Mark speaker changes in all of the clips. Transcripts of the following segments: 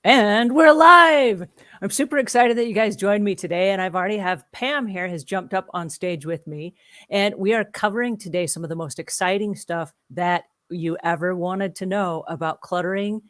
Speaker 1: And we're live. I'm super excited that you guys joined me today. And I've already have Pam here has jumped up on stage with me. And we are covering today some of the most exciting stuff that you ever wanted to know about cluttering.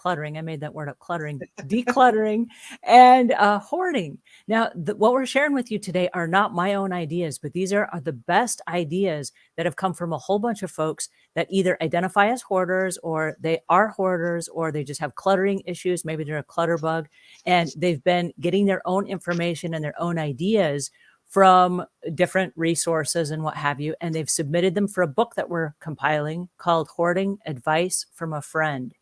Speaker 1: I made that word up, cluttering, decluttering, and hoarding. Now, what we're sharing with you today are not my own ideas, but these are the best ideas that have come from a whole bunch of folks that either identify as hoarders, or they are hoarders, or they just have cluttering issues. Maybe they're a clutter bug, and they've been getting their own information and their own ideas from different resources and what have you. And they've submitted them for a book that we're compiling called Hoarding Advice from a Friend.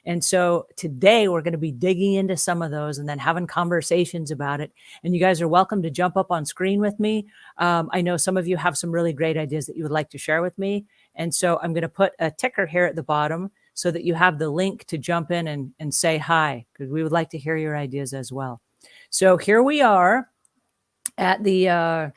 Speaker 1: And so today we're going to be digging into some of those and then having conversations about it. And you guys are welcome to jump up on screen with me. I know some of you have some really great ideas that you would like to share with me. And so I'm going to put a ticker here at the bottom so that you have the link to jump in and say hi, because we would like to hear your ideas as well. So here we are at the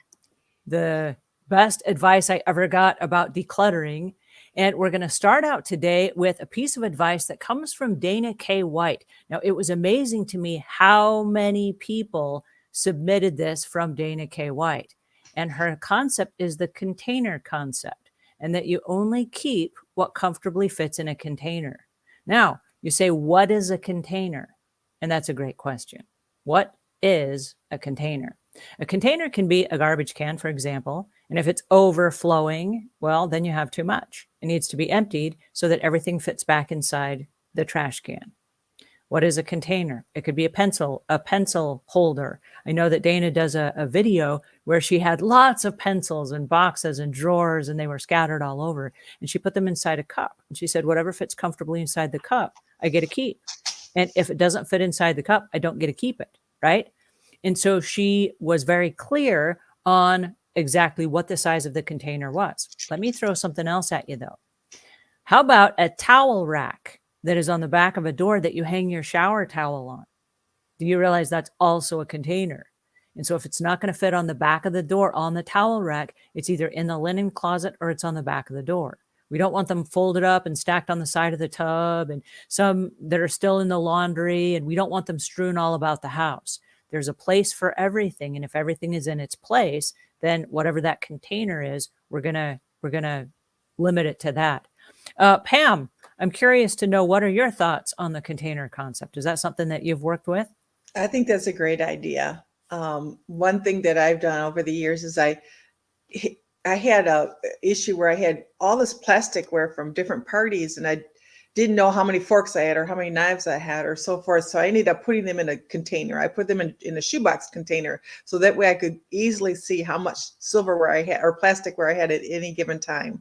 Speaker 1: best advice I ever got about decluttering. And we're going to start out today with a piece of advice that comes from Dana K. White. Now, it was amazing to me how many people submitted this from Dana K. White. And her concept is the container concept, and that you only keep what comfortably fits in a container. Now, you say, what is a container? And that's a great question. What is a container? A container can be a garbage can, for example, and if it's overflowing, well, then you have too much. It needs to be emptied so that everything fits back inside the trash can. What is a container? It could be a pencil holder. I know that Dana does a video where she had lots of pencils and boxes and drawers, and they were scattered all over, and she put them inside a cup. And she said, whatever fits comfortably inside the cup, I get to keep. And if it doesn't fit inside the cup, I don't get to keep it, right? And so she was very clear on exactly what the size of the container was. Let me throw something else at you, though. How about a towel rack that is on the back of a door that you hang your shower towel on? Do you realize that's also a container? And so if it's not going to fit on the back of the door on the towel rack, it's either in the linen closet or it's on the back of the door. We don't want them folded up and stacked on the side of the tub, and some that are still in the laundry, and we don't want them strewn all about the house. There's a place for everything. And if everything is in its place, then whatever that container is, we're gonna limit it to that. Pam, I'm curious to know, what are your thoughts on the container concept? Is that something that you've worked with?
Speaker 2: I think that's a great idea. One thing that I've done over the years is I had a issue where I had all this plasticware from different parties, and I didn't know how many forks I had or how many knives I had or so forth. So I ended up putting them in a container. I put them in a shoebox container, so that way I could easily see how much silverware I had or plasticware I had at any given time.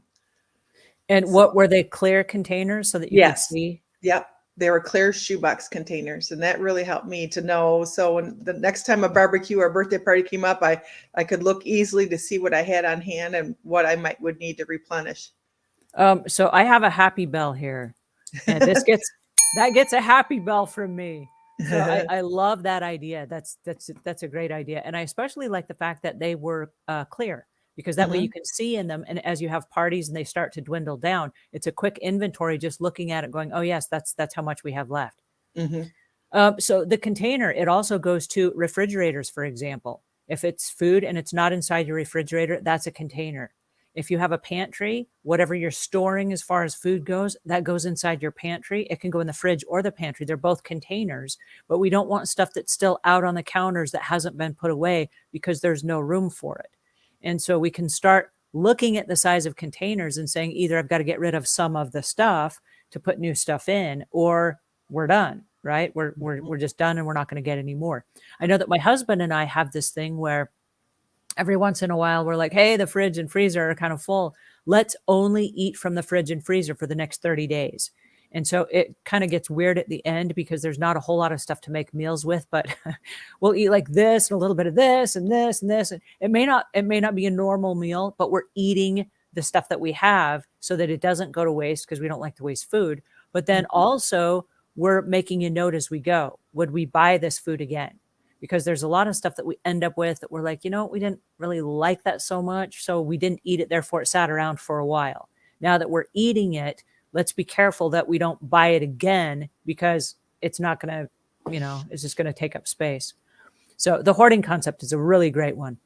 Speaker 1: And what were they, clear containers so that you could see?
Speaker 2: Yep. They were clear shoebox containers, and that really helped me to know. So when the next time a barbecue or birthday party came up, I could look easily to see what I had on hand and what I would need to replenish.
Speaker 1: So I have a happy bell here, and that gets a happy bell from me. So I love that idea. That's a great idea. And I especially like the fact that they were clear, because that way you can see in them. And as you have parties and they start to dwindle down, it's a quick inventory, just looking at it going, oh yes, that's how much we have left. So the container, it also goes to refrigerators, for example. If it's food and it's not inside your refrigerator, that's a container. If you have a pantry, whatever you're storing as far as food goes, that goes inside your pantry. It can go in the fridge or the pantry. They're both containers, but we don't want stuff that's still out on the counters that hasn't been put away because there's no room for it. And so we can start looking at the size of containers and saying, either I've got to get rid of some of the stuff to put new stuff in, or we're done, right? We're just done, and we're not going to get any more. I know that my husband and I have this thing where every once in a while we're like, hey, the fridge and freezer are kind of full. Let's only eat from the fridge and freezer for the next 30 days. And so it kind of gets weird at the end because there's not a whole lot of stuff to make meals with, but we'll eat like this and a little bit of this and this and this. And it may not be a normal meal, but we're eating the stuff that we have so that it doesn't go to waste, because we don't like to waste food. But then also we're making a note as we go. Would we buy this food again? Because there's a lot of stuff that we end up with that we're like, we didn't really like that so much, so we didn't eat it. Therefore, it sat around for a while. Now that we're eating it, let's be careful that we don't buy it again, because it's not going to is just going to take up space. So the hoarding concept is a really great one.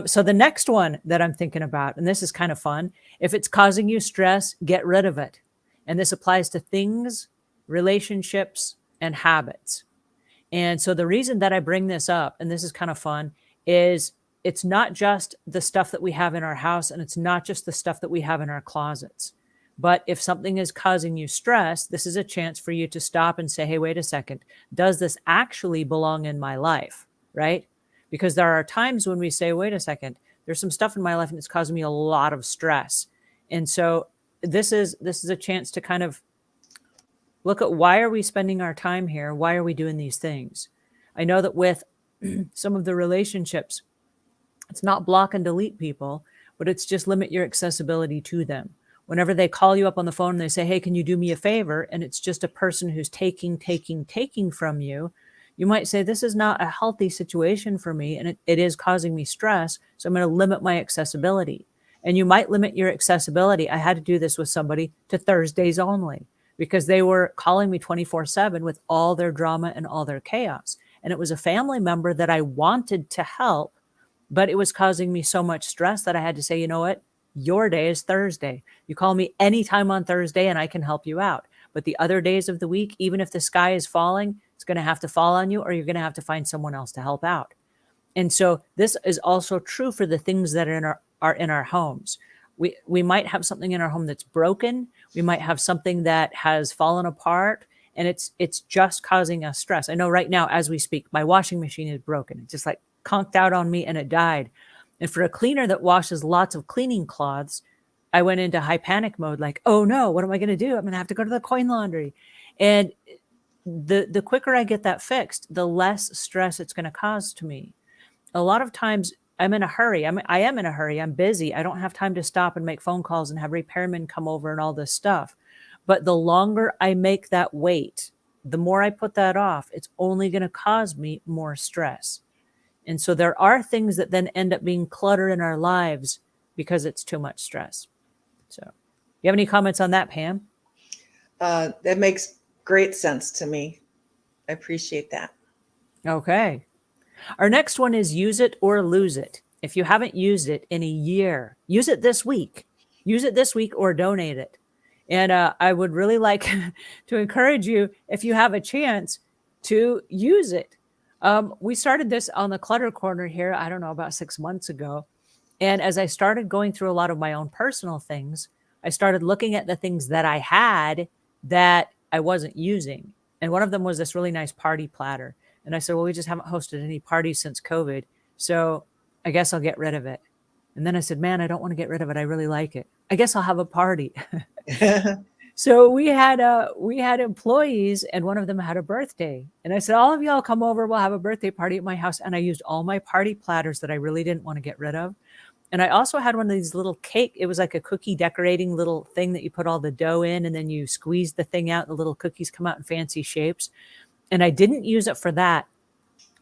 Speaker 1: So the next one that I'm thinking about, and this is kind of fun, if it's causing you stress, get rid of it. And this applies to things, relationships, and habits. And so the reason that I bring this up, and this is kind of fun, is it's not just the stuff that we have in our house, and it's not just the stuff that we have in our closets. But if something is causing you stress, this is a chance for you to stop and say, hey, wait a second, does this actually belong in my life, right? Because there are times when we say, wait a second, there's some stuff in my life and it's causing me a lot of stress. And so this is a chance to kind of look at, why are we spending our time here? Why are we doing these things? I know that with some of the relationships, it's not block and delete people, but it's just limit your accessibility to them. Whenever they call you up on the phone and they say, hey, can you do me a favor? And it's just a person who's taking from you. You might say, this is not a healthy situation for me, and it is causing me stress. So I'm going to limit my accessibility. And you might limit your accessibility. I had to do this with somebody to Thursdays only, because they were calling me 24/7 with all their drama and all their chaos. And it was a family member that I wanted to help, but it was causing me so much stress that I had to say, you know what? Your day is Thursday. You call me anytime on Thursday and I can help you out. But the other days of the week, even if the sky is falling, it's going to have to fall on you, or you're going to have to find someone else to help out. And so this is also true for the things that are in our homes. We might have something in our home that's broken. We might have something that has fallen apart, and it's just causing us stress. I know right now, as we speak, my washing machine is broken. It just like conked out on me and it died. And for a cleaner that washes lots of cleaning cloths, I went into high panic mode, like, oh no, what am I going to do? I'm going to have to go to the coin laundry. And the quicker I get that fixed, the less stress it's going to cause to me. A lot of times I'm in a hurry. I am in a hurry. I'm busy. I don't have time to stop and make phone calls and have repairmen come over and all this stuff. But the longer I make that wait, the more I put that off, it's only going to cause me more stress. And so there are things that then end up being clutter in our lives because it's too much stress. So you have any comments on that, Pam?
Speaker 2: That makes great sense to me. I appreciate that.
Speaker 1: Okay. Our next one is use it or lose it. If you haven't used it in a year, use it this week. Use it this week or donate it. And I would really like to encourage you, if you have a chance, to use it. We started this on the Clutter Corner here, I don't know, about 6 months ago. And as I started going through a lot of my own personal things, I started looking at the things that I had that I wasn't using. And one of them was this really nice party platter. And I said, well, we just haven't hosted any parties since COVID, so I guess I'll get rid of it. And then I said, man, I don't want to get rid of it. I really like it. I guess I'll have a party. So we had employees, and one of them had a birthday. And I said, all of y'all come over. We'll have a birthday party at my house. And I used all my party platters that I really didn't want to get rid of. And I also had one of these little cake. It was like a cookie decorating little thing that you put all the dough in, and then you squeeze the thing out. And the little cookies come out in fancy shapes. And I didn't use it for that,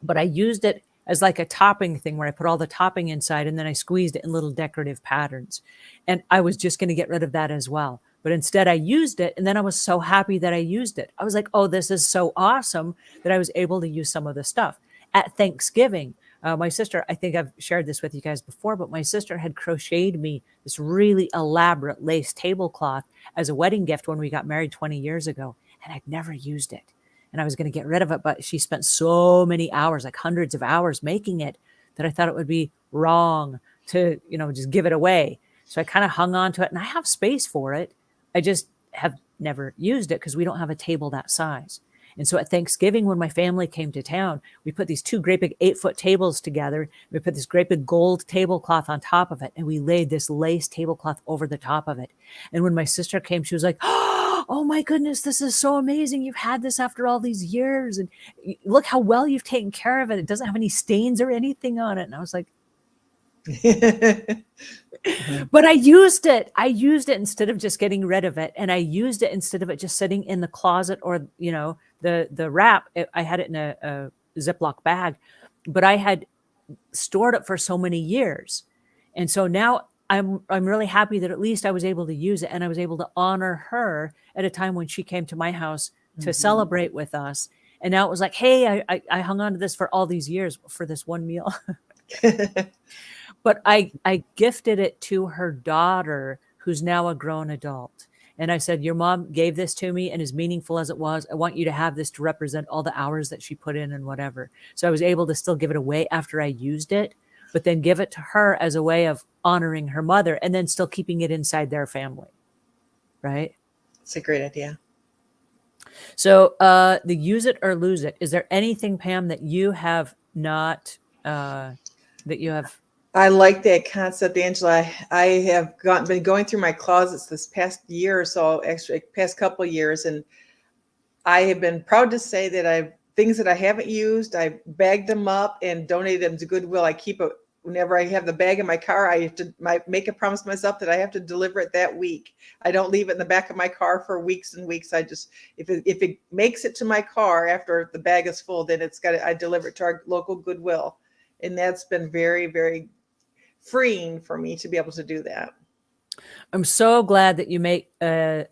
Speaker 1: but I used it as like a topping thing where I put all the topping inside, and then I squeezed it in little decorative patterns. And I was just going to get rid of that as well. But instead I used it, and then I was so happy that I used it. I was like, oh, this is so awesome that I was able to use some of the stuff. At Thanksgiving, my sister, I think I've shared this with you guys before, but my sister had crocheted me this really elaborate lace tablecloth as a wedding gift when we got married 20 years ago, and I'd never used it. And I was going to get rid of it, but she spent so many hours, like hundreds of hours making it, that I thought it would be wrong to, just give it away. So I kind of hung on to it, and I have space for it. I just have never used it because we don't have a table that size. And so at Thanksgiving, when my family came to town, we put these 2 great big 8-foot tables together. We put this great big gold tablecloth on top of it, and we laid this lace tablecloth over the top of it. And when my sister came, she was like, oh my goodness, this is so amazing. You've had this after all these years, and look how well you've taken care of it. It doesn't have any stains or anything on it. And I was like, but I used it. I used it instead of just getting rid of it. And I used it instead of it just sitting in the closet or, the wrap. I had it in a Ziploc bag, but I had stored it for so many years. And so now I'm really happy that at least I was able to use it, and I was able to honor her at a time when she came to my house to celebrate with us. And now it was like, hey, I hung on to this for all these years for this one meal. But I gifted it to her daughter, who's now a grown adult. And I said, your mom gave this to me, and as meaningful as it was, I want you to have this to represent all the hours that she put in and whatever. So I was able to still give it away after I used it, but then give it to her as a way of honoring her mother and then still keeping it inside their family. Right?
Speaker 2: It's a great idea.
Speaker 1: So the use it or lose it. Is there anything, Pam, that you have not, that you have?
Speaker 2: I like that concept, Angela. I have been going through my closets this past year or so, actually past couple of years, and I have been proud to say that things that I haven't used, I bagged them up and donated them to Goodwill. I keep it whenever I have the bag in my car. I have to make a promise to myself that I have to deliver it that week. I don't leave it in the back of my car for weeks and weeks. I just, if it makes it to my car after the bag is full, then I deliver it to our local Goodwill, and that's been very, very freeing for me to be able to do that.
Speaker 1: I'm so glad that you make a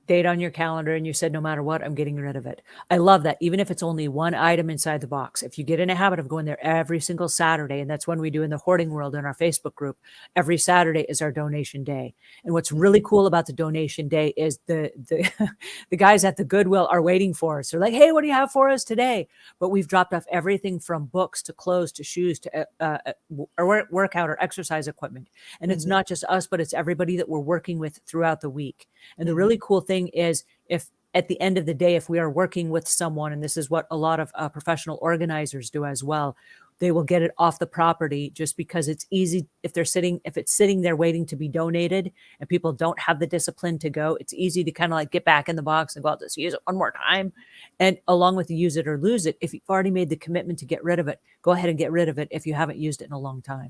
Speaker 1: date on your calendar and you said, no matter what, I'm getting rid of it. I love that. Even if it's only one item inside the box, if you get in a habit of going there every single Saturday, and that's when we do in the Hoarding World in our Facebook group, every Saturday is our donation day. And what's really cool about the donation day is the guys at the Goodwill are waiting for us. They're like, hey, what do you have for us today? But we've dropped off everything from books to clothes to shoes to or workout or exercise equipment. And it's not just us, but it's everybody that we're working with throughout the week. And the really cool thing is, if at the end of the day, if we are working with someone, and this is what a lot of professional organizers do as well, they will get it off the property just because it's easy. If it's sitting there waiting to be donated and people don't have the discipline to go, it's easy to kind of like get back in the box and go out, let's use it one more time. And along with the use it or lose it, if you've already made the commitment to get rid of it, go ahead and get rid of it if you haven't used it in a long time.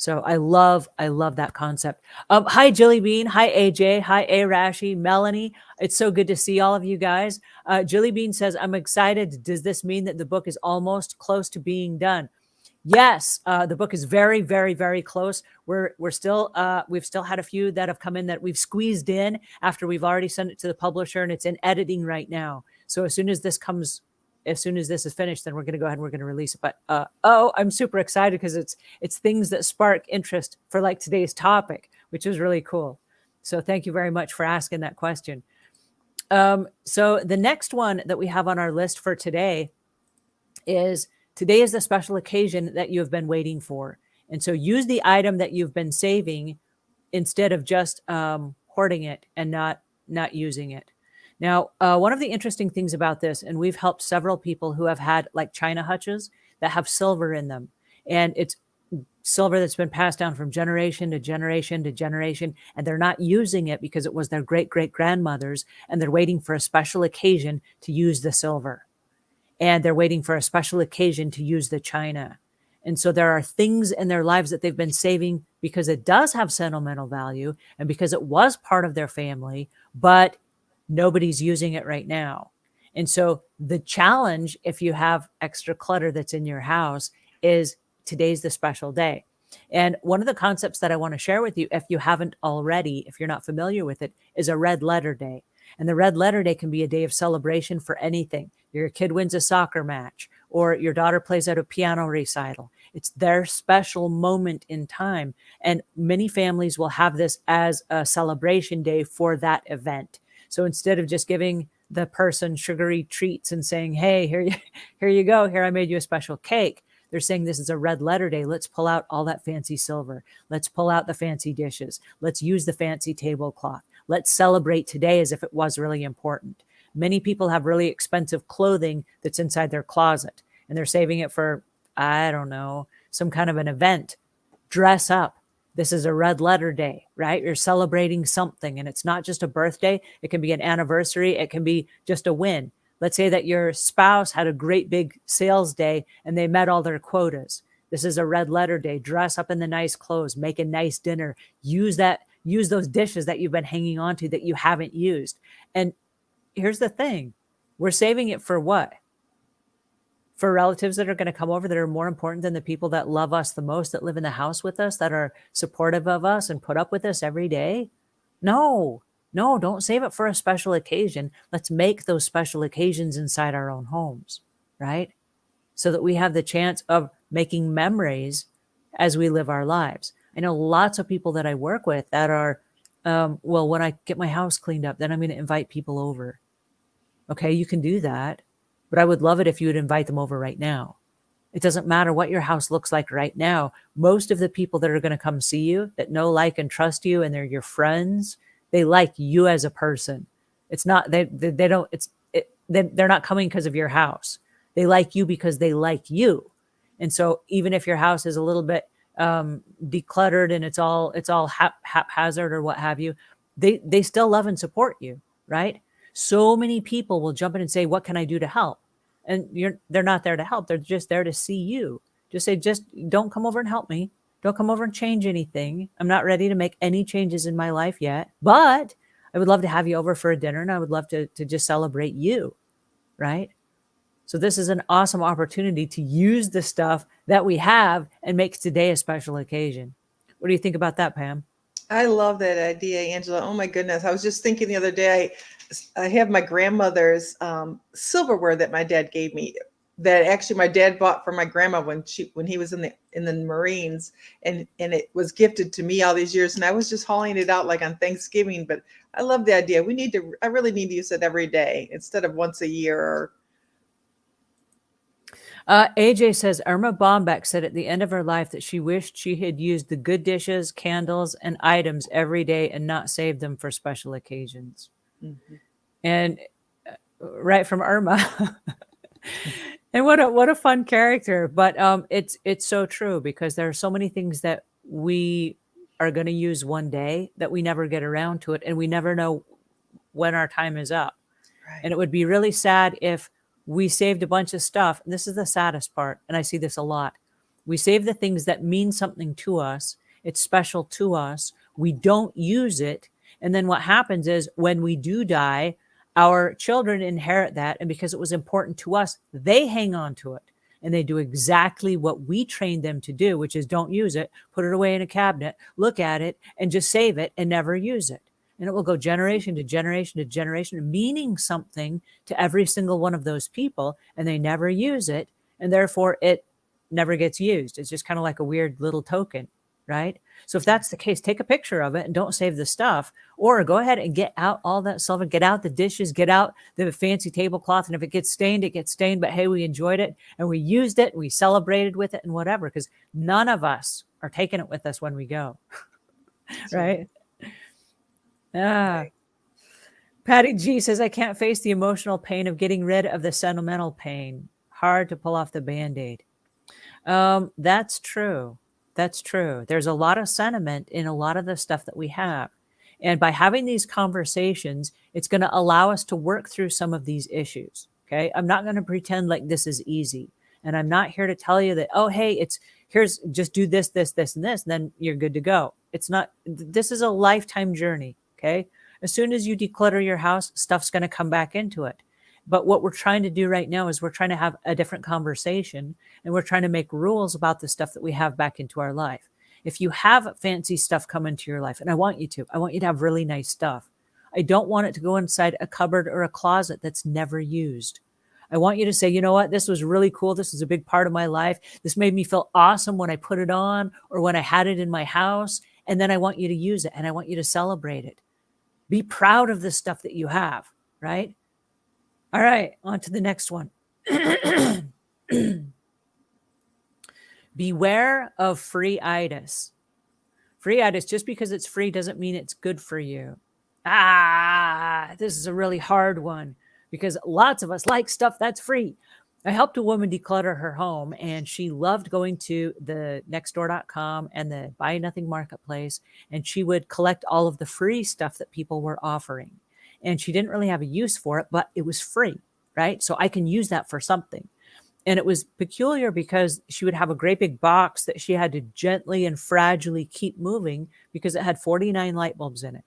Speaker 1: So I love that concept. Hi, Jilly Bean. Hi, AJ. Hi, A Rashi, Melanie. It's so good to see all of you guys. Jilly Bean says, I'm excited. Does this mean that the book is almost close to being done? Yes, the book is very, very, very close. We've still had a few that have come in that we've squeezed in after we've already sent it to the publisher, and it's in editing right now. So as soon as this is finished, then we're going to go ahead and we're going to release it. But I'm super excited because it's things that spark interest for like today's topic, which is really cool. So thank you very much for asking that question. So the next one that we have on our list for today is the special occasion that you have been waiting for. And so use the item that you've been saving instead of just hoarding it and not using it. Now, one of the interesting things about this, and we've helped several people who have had like china hutches that have silver in them, and it's silver that's been passed down from generation to generation to generation, and they're not using it because it was their great-great-grandmother's, and they're waiting for a special occasion to use the silver. And they're waiting for a special occasion to use the china. And so there are things in their lives that they've been saving because it does have sentimental value and because it was part of their family, but nobody's using it right now. And so the challenge, if you have extra clutter that's in your house, is today's the special day. And one of the concepts that I want to share with you, if you haven't already, if you're not familiar with it, is a red letter day. And the red letter day can be a day of celebration for anything. Your kid wins a soccer match, or your daughter plays at a piano recital. It's their special moment in time. And many families will have this as a celebration day for that event. So instead of just giving the person sugary treats and saying, hey, here you go. Here, I made you a special cake. They're saying this is a red letter day. Let's pull out all that fancy silver. Let's pull out the fancy dishes. Let's use the fancy tablecloth. Let's celebrate today as if it was really important. Many people have really expensive clothing that's inside their closet, and they're saving it for, I don't know, some kind of an event. Dress up. This is a red letter day, right? You're celebrating something, and it's not just a birthday. It can be an anniversary. It can be just a win. Let's say that your spouse had a great big sales day and they met all their quotas. This is a red letter day. Dress up in the nice clothes, make a nice dinner, use those dishes that you've been hanging on to that you haven't used. And here's the thing. We're saving it for what? For relatives that are going to come over that are more important than the people that love us the most, that live in the house with us, that are supportive of us and put up with us every day? No, No, don't save it for a special occasion. Let's make those special occasions inside our own homes, right? So that we have the chance of making memories as we live our lives. I know lots of people that I work with that are, well, when I get my house cleaned up, then I'm going to invite people over. Okay, you can do that, but I would love it if you would invite them over right now. It doesn't matter what your house looks like right now. Most of the people that are going to come see you that know, like, and trust you, and they're your friends, they like you as a person. It's not, they don't, they're not coming because of your house. They like you because they like you. And so even if your house is a little bit decluttered and it's all haphazard or what have you, they still love and support you, right? So many people will jump in and say, what can I do to help? And they're not there to help. They're just there to see you. Just say, just don't come over and help me. Don't come over and change anything. I'm not ready to make any changes in my life yet, but I would love to have you over for a dinner, and I would love to just celebrate you, right? So this is an awesome opportunity to use the stuff that we have and make today a special occasion. What do you think about that, Pam?
Speaker 2: I love that idea, Angela. Oh my goodness. I was just thinking the other day, I have my grandmother's silverware that my dad gave me, that actually my dad bought for my grandma when he was in the Marines, and it was gifted to me all these years, and I was just hauling it out like on Thanksgiving. But I love the idea. I really need to use it every day instead of once a year. Or
Speaker 1: AJ says Irma Bombeck said at the end of her life that she wished she had used the good dishes, candles, and items every day and not saved them for special occasions.
Speaker 2: mm-hmm.
Speaker 1: And right from Irma. And what a fun character. But it's so true, because there are so many things that we are going to use one day that we never get around to it, and we never know when our time is up.
Speaker 2: Right.
Speaker 1: And it would be really sad if we saved a bunch of stuff. And this is the saddest part, and I see this a lot. We save the things that mean something to us. It's special to us. We don't use it. And then what happens is when we do die, our children inherit that. And because it was important to us, they hang on to it. And they do exactly what we trained them to do, which is don't use it, put it away in a cabinet, look at it, and just save it and never use it. And it will go generation to generation to generation, meaning something to every single one of those people, and they never use it. And therefore, it never gets used. It's just kind of like a weird little token, right? So if that's the case, take a picture of it and don't save the stuff, or go ahead and get out all that silver, get out the dishes, get out the fancy tablecloth. And if it gets stained, it gets stained. But hey, we enjoyed it and we used it and we celebrated with it and whatever, because none of us are taking it with us when we go, right? Ah. Patty G says, I can't face the emotional pain of getting rid of the sentimental pain. Hard to pull off the Band-Aid. That's true. That's true. There's a lot of sentiment in a lot of the stuff that we have. And by having these conversations, it's going to allow us to work through some of these issues. Okay. I'm not going to pretend like this is easy. And I'm not here to tell you that, oh, hey, here's just do this, this, this, and this, and then you're good to go. It's not, this is a lifetime journey. Okay. As soon as you declutter your house, stuff's going to come back into it. But what we're trying to do right now is we're trying to have a different conversation, and we're trying to make rules about the stuff that we have back into our life. If you have fancy stuff come into your life, and I want you to have really nice stuff. I don't want it to go inside a cupboard or a closet that's never used. I want you to say, you know what, this was really cool. This was a big part of my life. This made me feel awesome when I put it on or when I had it in my house. And then I want you to use it, and I want you to celebrate it. Be proud of the stuff that you have, right? All right, on to the next one. Beware of free-itis. Free-itis, just because it's free doesn't mean it's good for you. This is a really hard one, because lots of us like stuff that's free. I helped a woman declutter her home, and she loved going to the nextdoor.com and the Buy Nothing Marketplace, and she would collect all of the free stuff that people were offering. And she didn't really have a use for it, but it was free, right? So I can use that for something. And it was peculiar because she would have a great big box that she had to gently and fragilely keep moving because it had 49 light bulbs in it.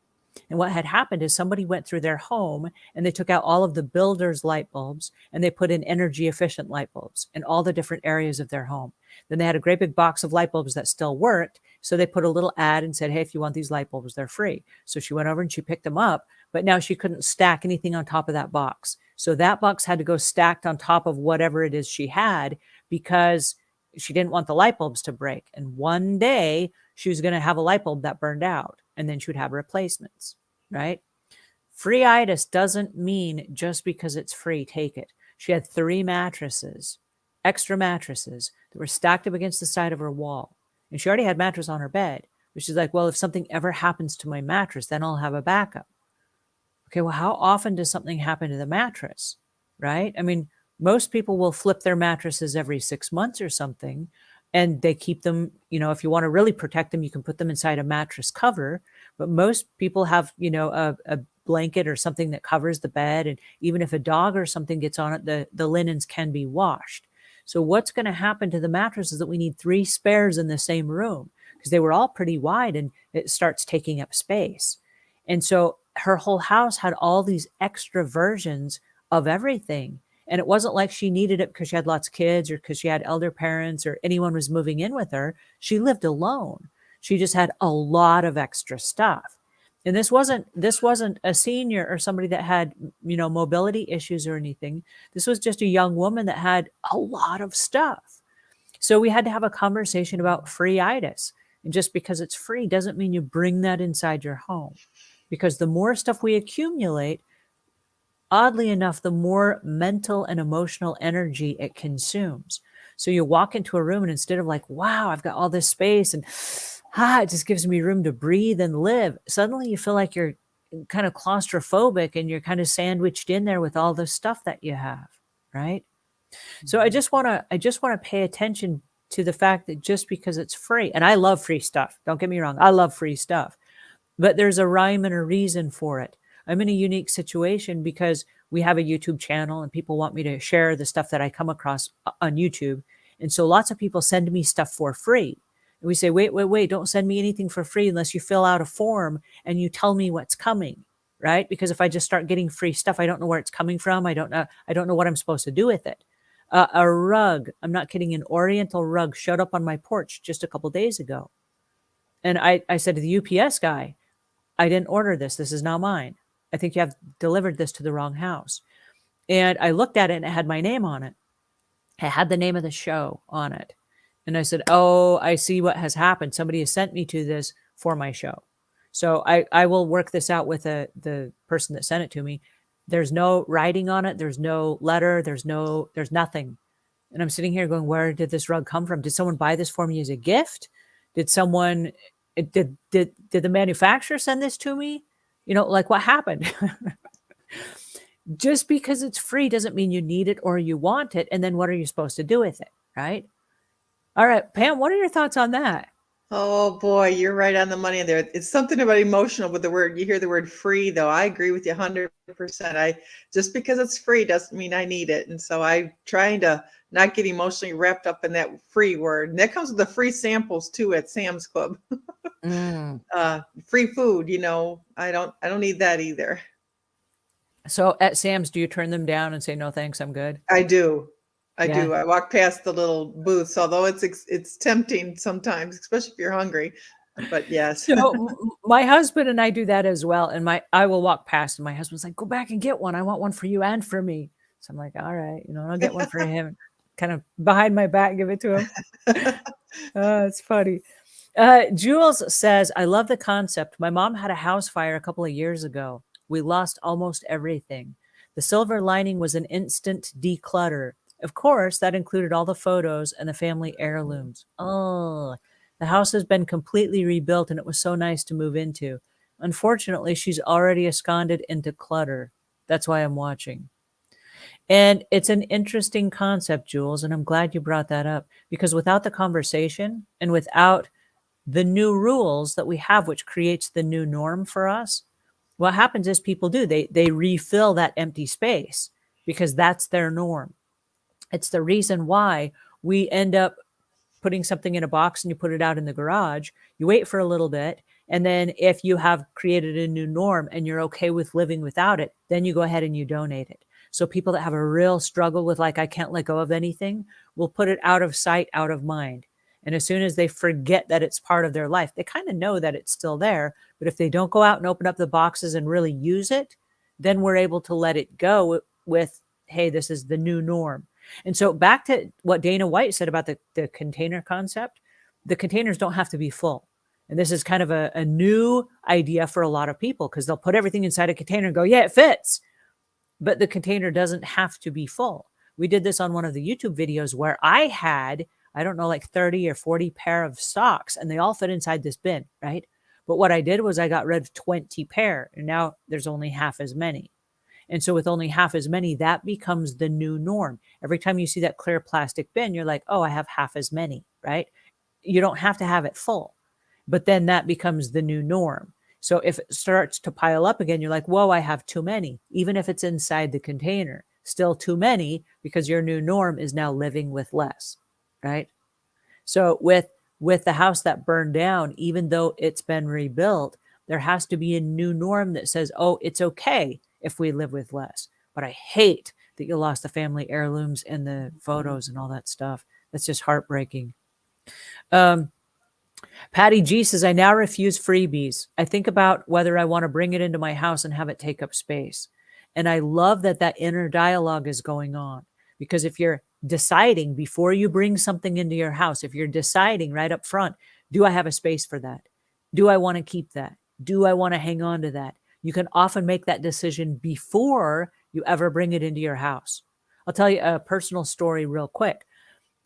Speaker 1: And what had happened is somebody went through their home and they took out all of the builder's light bulbs and they put in energy efficient light bulbs in all the different areas of their home. Then they had a great big box of light bulbs that still worked. So they put a little ad and said, hey, if you want these light bulbs, they're free. So she went over and she picked them up. but now she couldn't stack anything on top of that box. So that box had to go stacked on top of whatever it is she had, because she didn't want the light bulbs to break. And one day she was going to have a light bulb that burned out, and then she would have replacements, right? Free-itis doesn't mean just because it's free, take it. She had 3 mattresses, extra mattresses, that were stacked up against the side of her wall. And she already had mattress on her bed. But she's like, well, if something ever happens to my mattress, then I'll have a backup. Okay, well, how often does something happen to the mattress, right? I mean, most people will flip their mattresses every 6 months or something, and they keep them, if you want to really protect them, you can put them inside a mattress cover. But most people have, a blanket or something that covers the bed. And even if a dog or something gets on it, the linens can be washed. So what's going to happen to the mattress is that we need 3 spares in the same room, because they were all pretty wide, and it starts taking up space. And so her whole house had all these extra versions of everything. And it wasn't like she needed it because she had lots of kids, or because she had elder parents, or anyone was moving in with her. She lived alone. She just had a lot of extra stuff. And this wasn't a senior or somebody that had, mobility issues or anything. This was just a young woman that had a lot of stuff. So we had to have a conversation about free-itis. And just because it's free doesn't mean you bring that inside your home. Because the more stuff we accumulate, oddly enough, the more mental and emotional energy it consumes. So you walk into a room, and instead of like, wow, I've got all this space, and it just gives me room to breathe and live, suddenly you feel like you're kind of claustrophobic, and you're kind of sandwiched in there with all the stuff that you have, right? So I just want to pay attention to the fact that just because it's free, and I love free stuff, don't get me wrong, I love free stuff, but there's a rhyme and a reason for it. I'm in a unique situation because we have a YouTube channel, and people want me to share the stuff that I come across on YouTube. And so lots of people send me stuff for free. And we say, wait, don't send me anything for free unless you fill out a form and you tell me what's coming, right? Because if I just start getting free stuff, I don't know where it's coming from. I don't know what I'm supposed to do with it. A rug, I'm not kidding, an Oriental rug showed up on my porch just a couple days ago. And I said to the UPS guy, I didn't order this. This is now mine. I think you have delivered this to the wrong house. And I looked at it, and it had my name on it. It had the name of the show on it. And I said, oh, I see what has happened. Somebody has sent me to this for my show. So I will work this out with the person that sent it to me. There's no writing on it. There's no letter. There's nothing. And I'm sitting here going, where did this rug come from? Did someone buy this for me as a gift? Did the manufacturer send this to me? Like, what happened? Just because it's free doesn't mean you need it or you want it. And then what are you supposed to do with it? Right? All right, Pam, what are your thoughts on that?
Speaker 2: Oh boy, you're right on the money there. It's something about emotional with the word. You hear the word free, though. I agree with you 100%. Just because it's free doesn't mean I need it. And so I'm trying to not get emotionally wrapped up in that free word. And that comes with the free samples too at Sam's Club. Free food, I don't need that either.
Speaker 1: So at Sam's, do you turn them down and say, no, thanks, I'm good?
Speaker 2: I do. I do. I walk past the little booths, although it's tempting sometimes, especially if you're hungry. But yes.
Speaker 1: So my husband and I do that as well. And I will walk past, and my husband's like, go back and get one. I want one for you and for me. So I'm like, all right, I'll get one for him. Kind of behind my back, give it to him. It's funny. Jules says, I love the concept. My mom had a house fire a couple of years ago. We lost almost everything. The silver lining was an instant declutter. Of course, that included all the photos and the family heirlooms. Oh, the house has been completely rebuilt, and it was so nice to move into. Unfortunately, she's already absconded into clutter. That's why I'm watching. And it's an interesting concept, Jules, and I'm glad you brought that up, because without the conversation and without the new rules that we have, which creates the new norm for us, what happens is people do, they refill that empty space because that's their norm. It's the reason why we end up putting something in a box and you put it out in the garage. You wait for a little bit. And then if you have created a new norm and you're okay with living without it, then you go ahead and you donate it. So people that have a real struggle with, like, I can't let go of anything, will put it out of sight, out of mind. And as soon as they forget that it's part of their life, they kind of know that it's still there. But if they don't go out and open up the boxes and really use it, then we're able to let it go with, hey, this is the new norm. And so back to what Dana White said about the container concept, the containers don't have to be full. And this is kind of a new idea for a lot of people because they'll put everything inside a container and go, yeah, it fits. But the container doesn't have to be full. We did this on one of the YouTube videos where I had, I don't know, like 30 or 40 pair of socks, and they all fit inside this bin, right? But what I did was I got rid of 20 pair, and now there's only half as many. And so with only half as many, that becomes the new norm. Every time you see that clear plastic bin, you're like, oh, I have half as many, right? You don't have to have it full, but then that becomes the new norm. So if it starts to pile up again, you're like, whoa, I have too many. Even if it's inside the container, still too many because your new norm is now living with less, right? So with the house that burned down, even though it's been rebuilt, there has to be a new norm that says, oh, it's okay if we live with less. But I hate that you lost the family heirlooms and the photos and all that stuff. That's just heartbreaking. Patty G says, I now refuse freebies. I think about whether I want to bring it into my house and have it take up space. And I love that that inner dialogue is going on, because if you're deciding before you bring something into your house, if you're deciding right up front, do I have a space for that? Do I want to keep that? Do I want to hang on to that? You can often make that decision before you ever bring it into your house. I'll tell you a personal story real quick.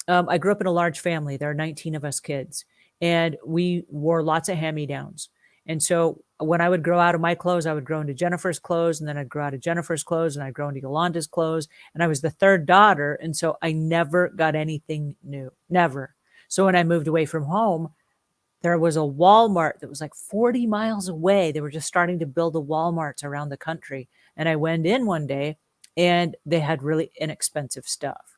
Speaker 1: I grew up in a large family. There are 19 of us kids, and we wore lots of hand-me-downs. And so when I would grow out of my clothes, I would grow into Jennifer's clothes, and then I'd grow out of Jennifer's clothes, and I'd grow into Yolanda's clothes. And I was the third daughter, and so I never got anything new, never. So when I moved away from home, there was a Walmart that was like 40 miles away. They were just starting to build the Walmarts around the country. And I went in one day, and they had really inexpensive stuff.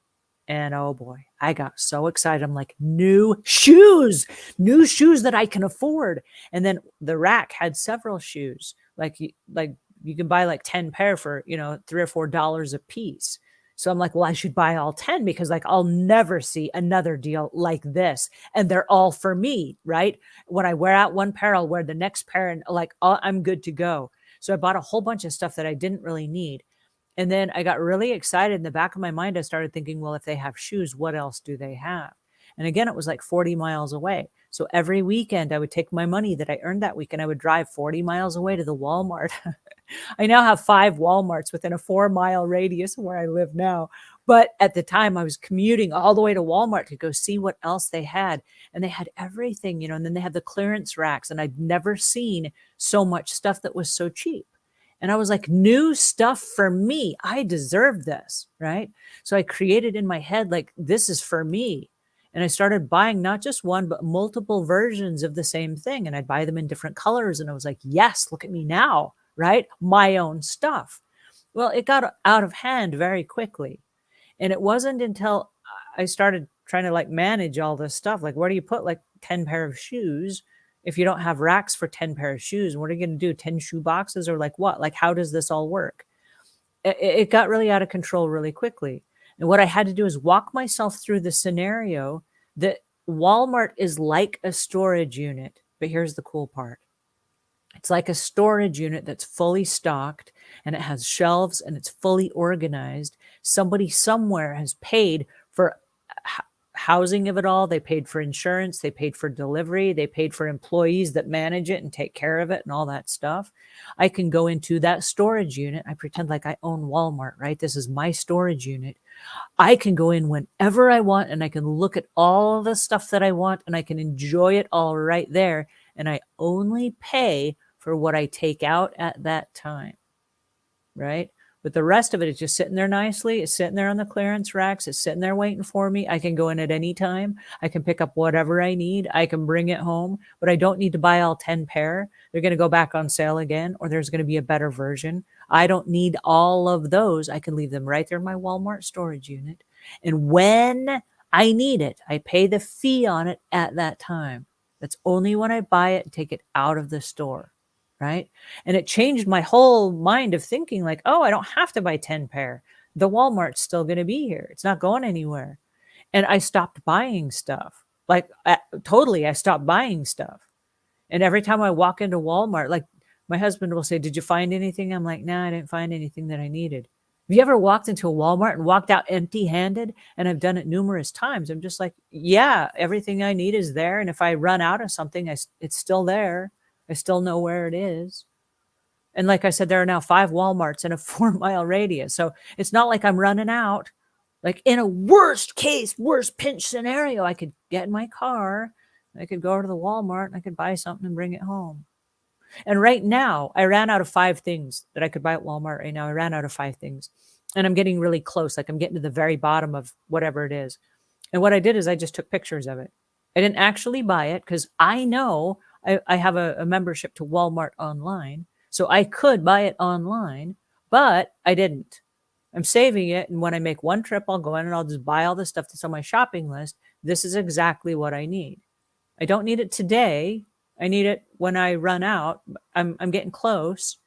Speaker 1: And oh boy, I got so excited. I'm like, new shoes that I can afford. And then the rack had several shoes. Like you can buy like 10 pair for, $3 or $4 a piece. So I'm like, well, I should buy all 10 because like I'll never see another deal like this. And they're all for me, right? When I wear out one pair, I'll wear the next pair and like, oh, I'm good to go. So I bought a whole bunch of stuff that I didn't really need. And then I got really excited. In the back of my mind, I started thinking, well, if they have shoes, what else do they have? And again, it was like 40 miles away. So every weekend I would take my money that I earned that week and I would drive 40 miles away to the Walmart. I now have 5 Walmarts within a 4-mile radius of where I live now. But at the time I was commuting all the way to Walmart to go see what else they had. And they had everything, and then they had the clearance racks. And I'd never seen so much stuff that was so cheap. And I was like, new stuff for me. I deserve this, right? So I created in my head, like, this is for me. And I started buying not just one, but multiple versions of the same thing. And I'd buy them in different colors. And I was like, yes, look at me now, right? My own stuff. Well, it got out of hand very quickly. And it wasn't until I started trying to like manage all this stuff. Like, where do you put like 10 pair of shoes if you don't have racks for 10 pair of shoes? What are you going to do? 10 shoe boxes or like what? Like, how does this all work? It got really out of control really quickly. And what I had to do is walk myself through the scenario that Walmart is like a storage unit. But here's the cool part. It's like a storage unit that's fully stocked and it has shelves and it's fully organized. Somebody somewhere has paid for housing of it all. They paid for insurance. They paid for delivery. They paid for employees that manage it and take care of it and all that stuff. I can go into that storage unit. I pretend like I own Walmart, right? This is my storage unit. I can go in whenever I want and I can look at all the stuff that I want and I can enjoy it all right there. And I only pay for what I take out at that time, right? But the rest of it is just sitting there nicely. It's sitting there on the clearance racks. It's sitting there waiting for me. I can go in at any time. I can pick up whatever I need. I can bring it home, but I don't need to buy all 10 pair. They're going to go back on sale again, or there's going to be a better version. I don't need all of those. I can leave them right there in my Walmart storage unit. And when I need it, I pay the fee on it at that time. That's only when I buy it and take it out of the store. Right. And it changed my whole mind of thinking like, oh, I don't have to buy 10 pair. The Walmart's still going to be here. It's not going anywhere. And I stopped buying stuff. Like totally, I stopped buying stuff. And every time I walk into Walmart, like my husband will say, "Did you find anything?" I'm like, "No, I didn't find anything that I needed." Have you ever walked into a Walmart and walked out empty-handed? And I've done it numerous times. I'm just like, yeah, everything I need is there. And if I run out of something, it's still there. I still know where it is. And like I said, there are now 5 Walmarts in a 4-mile radius. So it's not like I'm running out. Like in a worst case, worst pinch scenario, I could get in my car, I could go to the Walmart and I could buy something and bring it home. And right now, I ran out of 5 things that I could buy at Walmart right now. I ran out of 5 things. And I'm getting really close. Like I'm getting to the very bottom of whatever it is. And what I did is I just took pictures of it. I didn't actually buy it because I know I have a membership to Walmart online. So I could buy it online, but I didn't. I'm saving it. And when I make one trip, I'll go in and I'll just buy all the stuff that's on my shopping list. This is exactly what I need. I don't need it today. I need it when I run out. I'm getting close.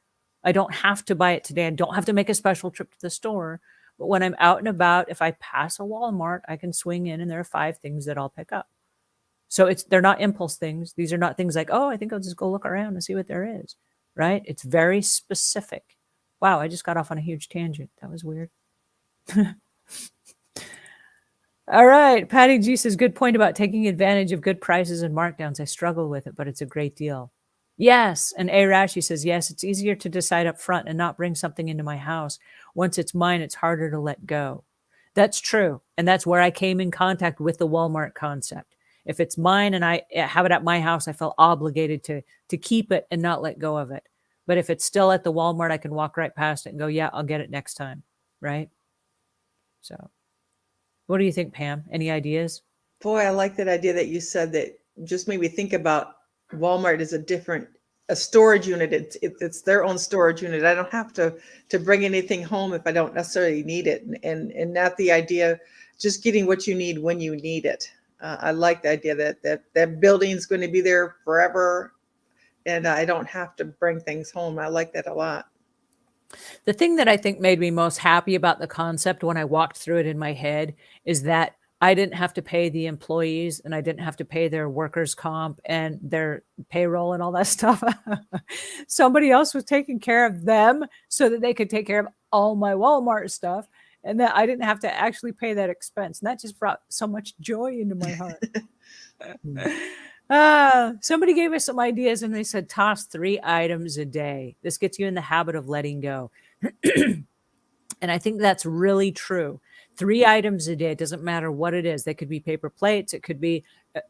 Speaker 1: I don't have to buy it today. I don't have to make a special trip to the store. But when I'm out and about, if I pass a Walmart, I can swing in and there are 5 things that I'll pick up. So they're not impulse things. These are not things like, oh, I think I'll just go look around and see what there is, right? It's very specific. Wow, I just got off on a huge tangent. That was weird. All right. Patty G says, good point about taking advantage of good prices and markdowns. I struggle with it, but it's a great deal. Yes. And A Rashi says, yes, it's easier to decide up front and not bring something into my house. Once it's mine, it's harder to let go. That's true. And that's where I came in contact with the Walmart concept. If it's mine and I have it at my house, I felt obligated to keep it and not let go of it. But if it's still at the Walmart, I can walk right past it and go, yeah, I'll get it next time. Right? So what do you think, Pam? Any ideas?
Speaker 2: Boy, I like that idea that you said that just made me think about Walmart is a storage unit. It's their own storage unit. I don't have to bring anything home if I don't necessarily need it, and not the idea just getting what you need when you need it. I like the idea that building's going to be there forever, and I don't have to bring things home. I like that a lot.
Speaker 1: The thing that I think made me most happy about the concept when I walked through it in my head is that I didn't have to pay the employees and I didn't have to pay their workers' comp and their payroll and all that stuff. Somebody else was taking care of them so that they could take care of all my Walmart stuff. And that I didn't have to actually pay that expense. And that just brought so much joy into my heart. Somebody gave us some ideas and they said, toss 3 items a day. This gets you in the habit of letting go. And I think that's really true. 3 items a day. It doesn't matter what it is. They could be paper plates. It could be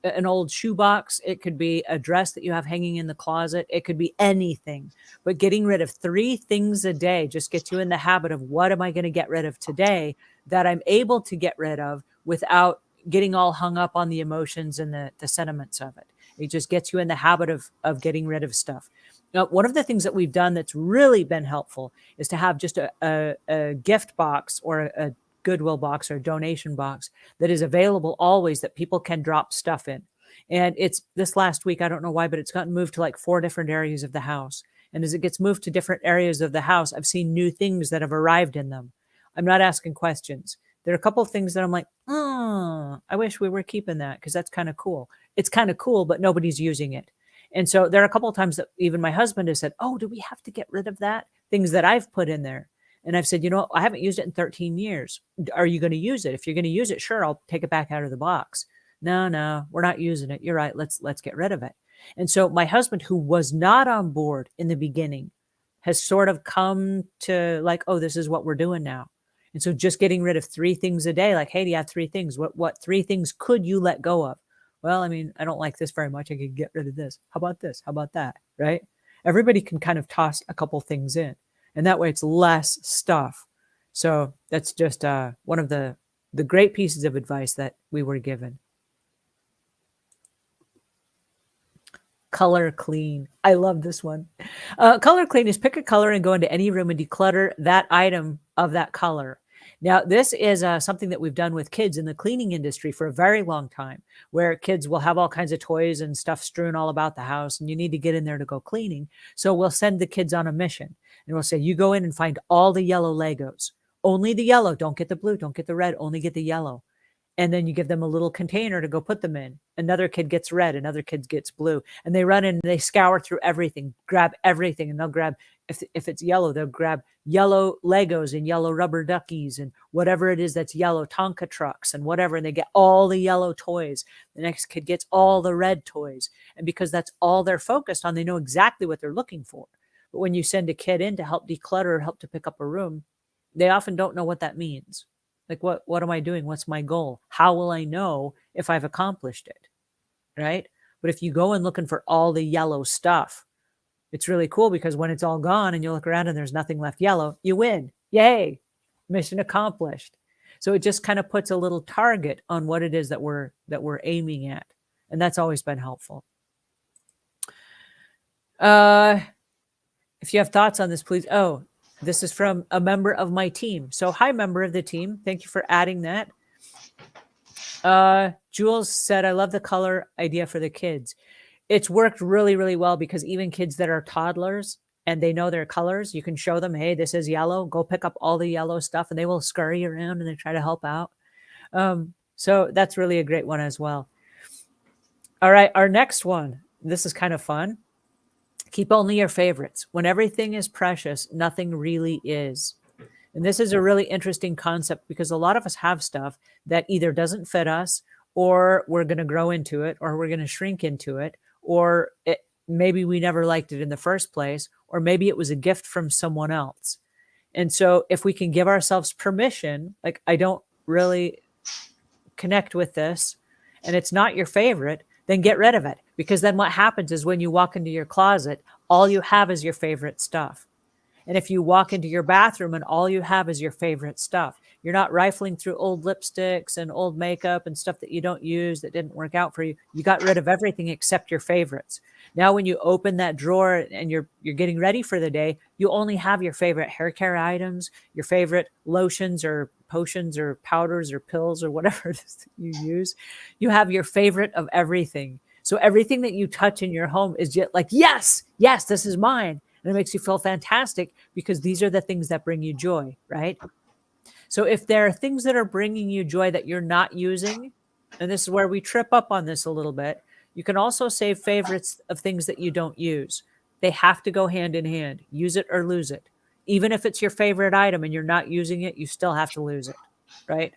Speaker 1: an old shoebox. It could be a dress that you have hanging in the closet. It could be anything. But getting rid of 3 things a day just gets you in the habit of what am I going to get rid of today that I'm able to get rid of without getting all hung up on the emotions and the sentiments of it. It just gets you in the habit of getting rid of stuff. Now, one of the things that we've done that's really been helpful is to have just a gift box or a Goodwill box or a donation box that is available always that people can drop stuff in. And it's this last week, I don't know why, but it's gotten moved to like 4 different areas of the house. And as it gets moved to different areas of the house, I've seen new things that have arrived in them. I'm not asking questions. There are a couple of things that I'm like, I wish we were keeping that because that's kind of cool. It's kind of cool, but nobody's using it. And so there are a couple of times that even my husband has said, oh, do we have to get rid of that? Things that I've put in there. And I've said, I haven't used it in 13 years. Are you going to use it? If you're going to use it, sure, I'll take it back out of the box. No, we're not using it. You're right. Let's get rid of it. And so my husband, who was not on board in the beginning, has sort of come to like, oh, this is what we're doing now. And so just getting rid of 3 things a day, like, hey, do you have 3 things? What 3 things could you let go of? Well, I mean, I don't like this very much. I could get rid of this. How about this? How about that? Right? Everybody can kind of toss a couple things in. And that way it's less stuff. So that's just one of the great pieces of advice that we were given. Color clean. I love this one. Color clean is pick a color and go into any room and declutter that item of that color. Now, this is something that we've done with kids in the cleaning industry for a very long time, where kids will have all kinds of toys and stuff strewn all about the house, and you need to get in there to go cleaning. So we'll send the kids on a mission, and we'll say, you go in and find all the yellow Legos. Only the yellow. Don't get the blue. Don't get the red. Only get the yellow. and then you give them a little container to go put them in. Another kid gets red, another kid gets blue, and they run in and they scour through everything, grab everything, and they'll grab, if it's yellow, they'll grab yellow Legos and yellow rubber duckies and whatever it is that's yellow, Tonka trucks and whatever, and they get all the yellow toys. The next kid gets all the red toys, and because that's all they're focused on, they know exactly what they're looking for. But when you send a kid in to help declutter or help to pick up a room, they often don't know what that means. Like, what am I doing? What's my goal? How will I know if I've accomplished it? Right? But if you go in looking for all the yellow stuff, it's really cool, because when it's all gone and you look around and there's nothing left yellow, you win. Yay. Mission accomplished. So it just kind of puts a little target on what it is that we're aiming at. And that's always been helpful. If you have thoughts on this, please. Oh, this is from a member of my team. So hi, member of the team. Thank you for adding that. Jules said, I love the color idea for the kids. It's worked really, really well, because even kids that are toddlers and they know their colors, you can show them, hey, this is yellow. Go pick up all the yellow stuff, and they will scurry around and they try to help out. So that's really a great one as well. All right, our next one. This is kind of fun. Keep only your favorites. When everything is precious, nothing really is. And this is a really interesting concept, because a lot of us have stuff that either doesn't fit us, or we're going to grow into it, or we're going to shrink into it, or maybe we never liked it in the first place, or maybe it was a gift from someone else. And so if we can give ourselves permission, like, I don't really connect with this, and it's not your favorite, then get rid of it. Because then what happens is, when you walk into your closet, all you have is your favorite stuff. And if you walk into your bathroom and all you have is your favorite stuff, you're not rifling through old lipsticks and old makeup and stuff that you don't use, that didn't work out for you. You got rid of everything except your favorites. Now, when you open that drawer and you're getting ready for the day, you only have your favorite hair care items, your favorite lotions or potions or powders or pills or whatever it is that you use. You have your favorite of everything. So everything that you touch in your home is just like, yes, this is mine. And it makes you feel fantastic, because these are the things that bring you joy, right? So if there are things that are bringing you joy that you're not using, and this is where we trip up on this a little bit, you can also save favorites of things that you don't use. They have to go hand in hand. Use it or lose it. Even if it's your favorite item and you're not using it, you still have to lose it, right?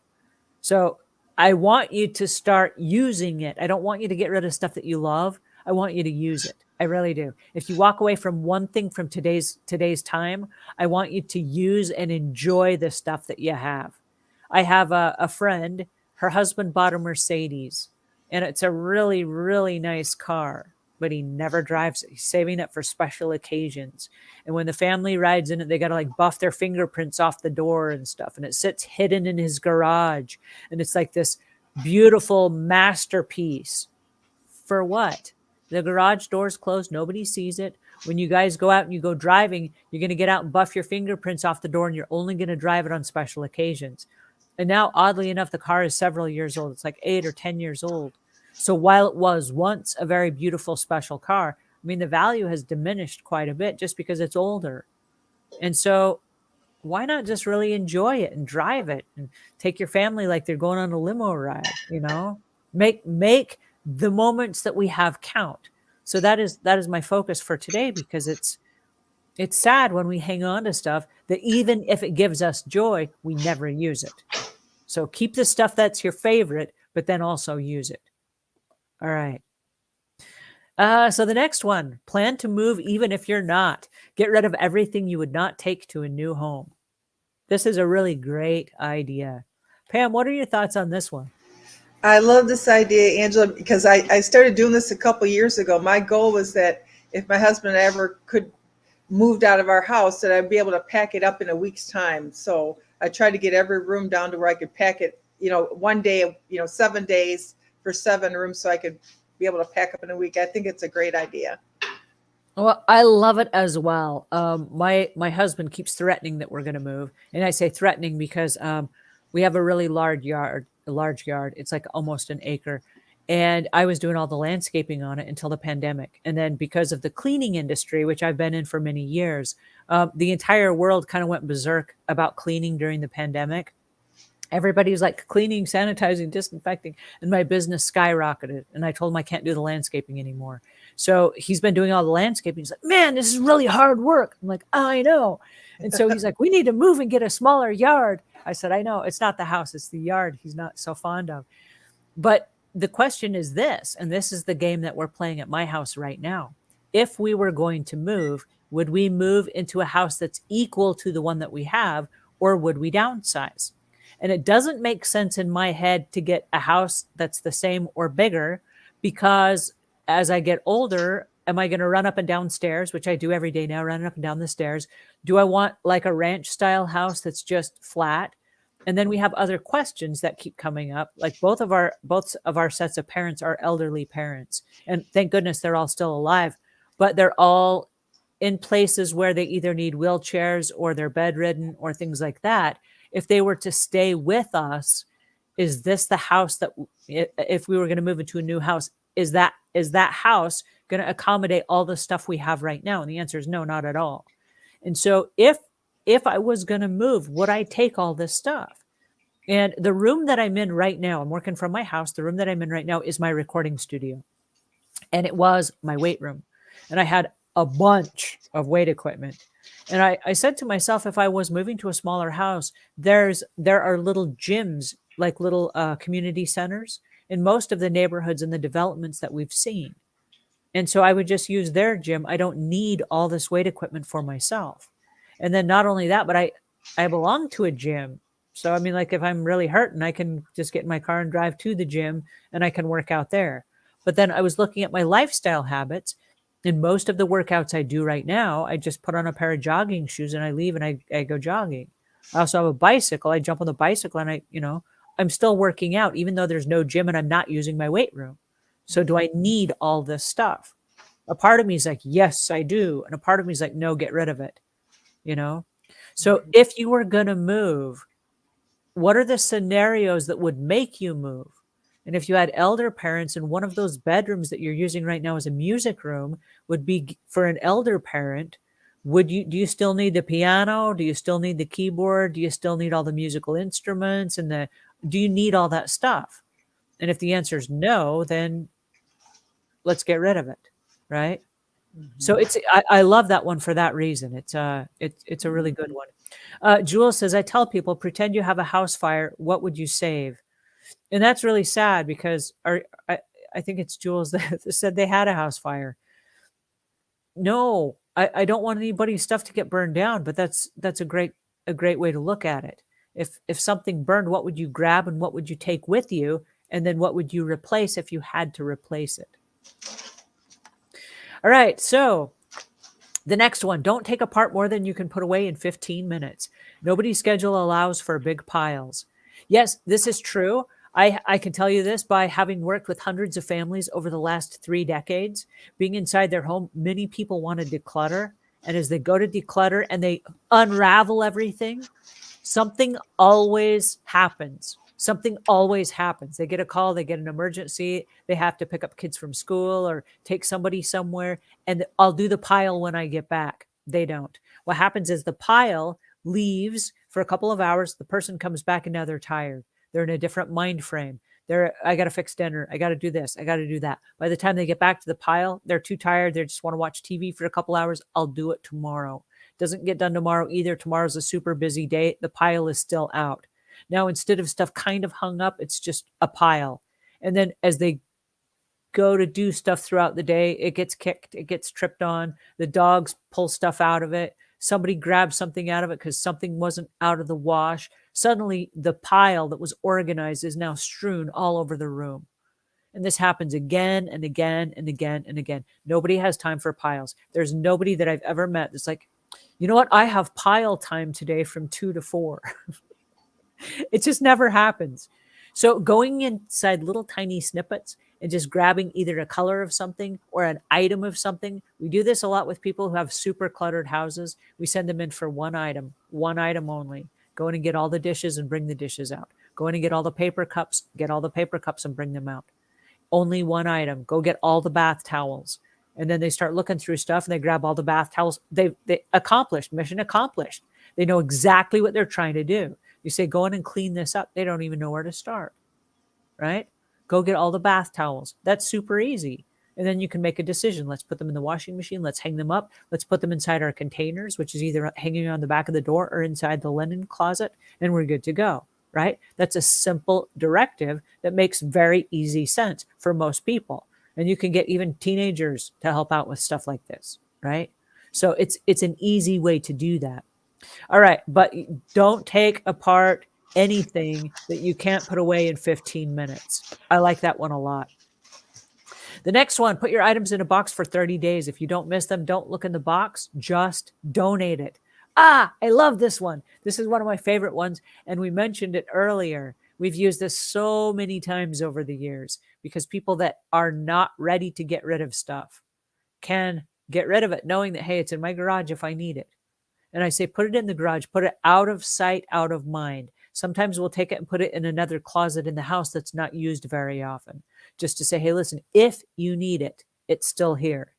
Speaker 1: So I want you to start using it. I don't want you to get rid of stuff that you love. I want you to use it. I really do. If you walk away from one thing from today's time, I want you to use and enjoy the stuff that you have. I have a friend, her husband bought a Mercedes, and it's a really, really nice car, but he never drives it. He's saving it for special occasions. And when the family rides in it, they got to like buff their fingerprints off the door and stuff. And it sits hidden in his garage. And it's like this beautiful masterpiece. For what? The garage door's closed. Nobody sees it. When you guys go out and you go driving, you're going to get out and buff your fingerprints off the door, and you're only going to drive it on special occasions. And now, oddly enough, the car is several years old. It's like 8 or 10 years old. So while it was once a very beautiful, special car, I mean, the value has diminished quite a bit just because it's older. And so why not just really enjoy it and drive it and take your family like they're going on a limo ride, you know? Make the moments that we have count. So that is my focus for today, because it's sad when we hang on to stuff that, even if it gives us joy, we never use it. So keep the stuff that's your favorite, but then also use it. All right. So the next one, plan to move even if you're not. Get rid of everything you would not take to a new home. This is a really great idea. Pam, what are your thoughts on this one?
Speaker 2: I love this idea, Angela, because I started doing this a couple years ago. My goal was that if my husband ever could moved out of our house, that I'd be able to pack it up in a week's time. So I tried to get every room down to where I could pack it, one day, 7 days for 7 rooms, so I could be able to pack up in a week. I think it's a great idea.
Speaker 1: Well, I love it as well. My husband keeps threatening that we're going to move, and I say threatening because we have a really large yard. It's like almost an acre, and I was doing all the landscaping on it until the pandemic. And then because of the cleaning industry, which I've been in for many years, the entire world kind of went berserk about cleaning during the pandemic. Everybody was like cleaning, sanitizing, disinfecting, and my business skyrocketed. And I told him I can't do the landscaping anymore. So he's been doing all the landscaping. He's like, man, this is really hard work. I'm like, oh, I know. And so he's like, we need to move and get a smaller yard. I said, I know. It's not the house, it's the yard he's not so fond of. But the question is this, and this is the game that we're playing at my house right now. If we were going to move, would we move into a house that's equal to the one that we have, or would we downsize? And it doesn't make sense in my head to get a house that's the same or bigger, because as I get older, am I going to run up and down stairs, which I do every day now, running up and down the stairs? Do I want like a ranch style house that's just flat? And then we have other questions that keep coming up. Like both of our sets of parents are elderly parents, and thank goodness they're all still alive, but they're all in places where they either need wheelchairs or they're bedridden or things like that. If they were to stay with us, is this the house that, if we were going to move into a new house, is that house going to accommodate all the stuff we have right now? And the answer is no, not at all. And so if I was going to move, would I take all this stuff? And the room that I'm in right now, I'm working from my house. The room that I'm in right now is my recording studio. And it was my weight room. And I had a bunch of weight equipment. And I said to myself, if I was moving to a smaller house, there are little gyms, like little community centers in most of the neighborhoods and the developments that we've seen. And so I would just use their gym. I don't need all this weight equipment for myself. And then not only that, but I belong to a gym. So, I mean, like if I'm really hurting, I can just get in my car and drive to the gym and I can work out there. But then I was looking at my lifestyle habits, and most of the workouts I do right now, I just put on a pair of jogging shoes and I leave and I go jogging. I also have a bicycle. I jump on the bicycle and I'm still working out, even though there's no gym and I'm not using my weight room. So do I need all this stuff? A part of me is like, yes, I do. And a part of me is like, no, get rid of it. So if you were going to move, what are the scenarios that would make you move? And if you had elder parents, and one of those bedrooms that you're using right now as a music room would be for an elder parent, do you still need the piano? Do you still need the keyboard? Do you still need all the musical instruments do you need all that stuff? And if the answer is no, then let's get rid of it. Right. So I love that one for that reason. It's a really good one. Jules says, I tell people, pretend you have a house fire. What would you save? And that's really sad, because I think it's Jules that said they had a house fire. No, I don't want anybody's stuff to get burned down, but that's a great way to look at it. If something burned, what would you grab and what would you take with you? And then what would you replace if you had to replace it? All right, so the next one, don't take apart more than you can put away in 15 minutes. Nobody's schedule allows for big piles. Yes, this is true. I can tell you this by having worked with hundreds of families over the last 3 decades. Being inside their home, many people want to declutter. And as they go to declutter and they unravel everything, something always happens. Something always happens. They get a call, they get an emergency, they have to pick up kids from school or take somebody somewhere, and I'll do the pile when I get back. They don't. What happens is the pile leaves for a couple of hours, the person comes back and now they're tired. They're in a different mind frame. I got to fix dinner. I got to do this. I got to do that. By the time they get back to the pile, they're too tired. They just want to watch TV for a couple hours. I'll do it tomorrow. Doesn't get done tomorrow either. Tomorrow's a super busy day. The pile is still out. Now, instead of stuff kind of hung up, it's just a pile. And then as they go to do stuff throughout the day, it gets kicked, it gets tripped on. The dogs pull stuff out of it. Somebody grabs something out of it because something wasn't out of the wash. Suddenly, the pile that was organized is now strewn all over the room. And this happens again and again and again and again. Nobody has time for piles. There's nobody that I've ever met that's like, you know what? I have pile time today from 2 to 4. It just never happens. So going inside little tiny snippets and just grabbing either a color of something or an item of something. We do this a lot with people who have super cluttered houses. We send them in for one item only. Go in and get all the dishes and bring the dishes out. Go in and get all the paper cups, get all the paper cups and bring them out. Only one item. Go get all the bath towels. And then they start looking through stuff and they grab all the bath towels. They accomplished, mission accomplished. They know exactly what they're trying to do. You say, go in and clean this up. They don't even know where to start, right? Go get all the bath towels. That's super easy. And then you can make a decision. Let's put them in the washing machine. Let's hang them up. Let's put them inside our containers, which is either hanging on the back of the door or inside the linen closet, and we're good to go, right? That's a simple directive that makes very easy sense for most people. And you can get even teenagers to help out with stuff like this, right? So it's an easy way to do that. All right, but don't take apart anything that you can't put away in 15 minutes. I like that one a lot. The next one, put your items in a box for 30 days. If you don't miss them, don't look in the box, just donate it. Ah, I love this one. This is one of my favorite ones, and we mentioned it earlier. We've used this so many times over the years because people that are not ready to get rid of stuff can get rid of it knowing that, hey, it's in my garage if I need it. And I say, put it in the garage, put it out of sight, out of mind. Sometimes we'll take it and put it in another closet in the house that's not used very often, just to say, hey, listen, if you need it, it's still here.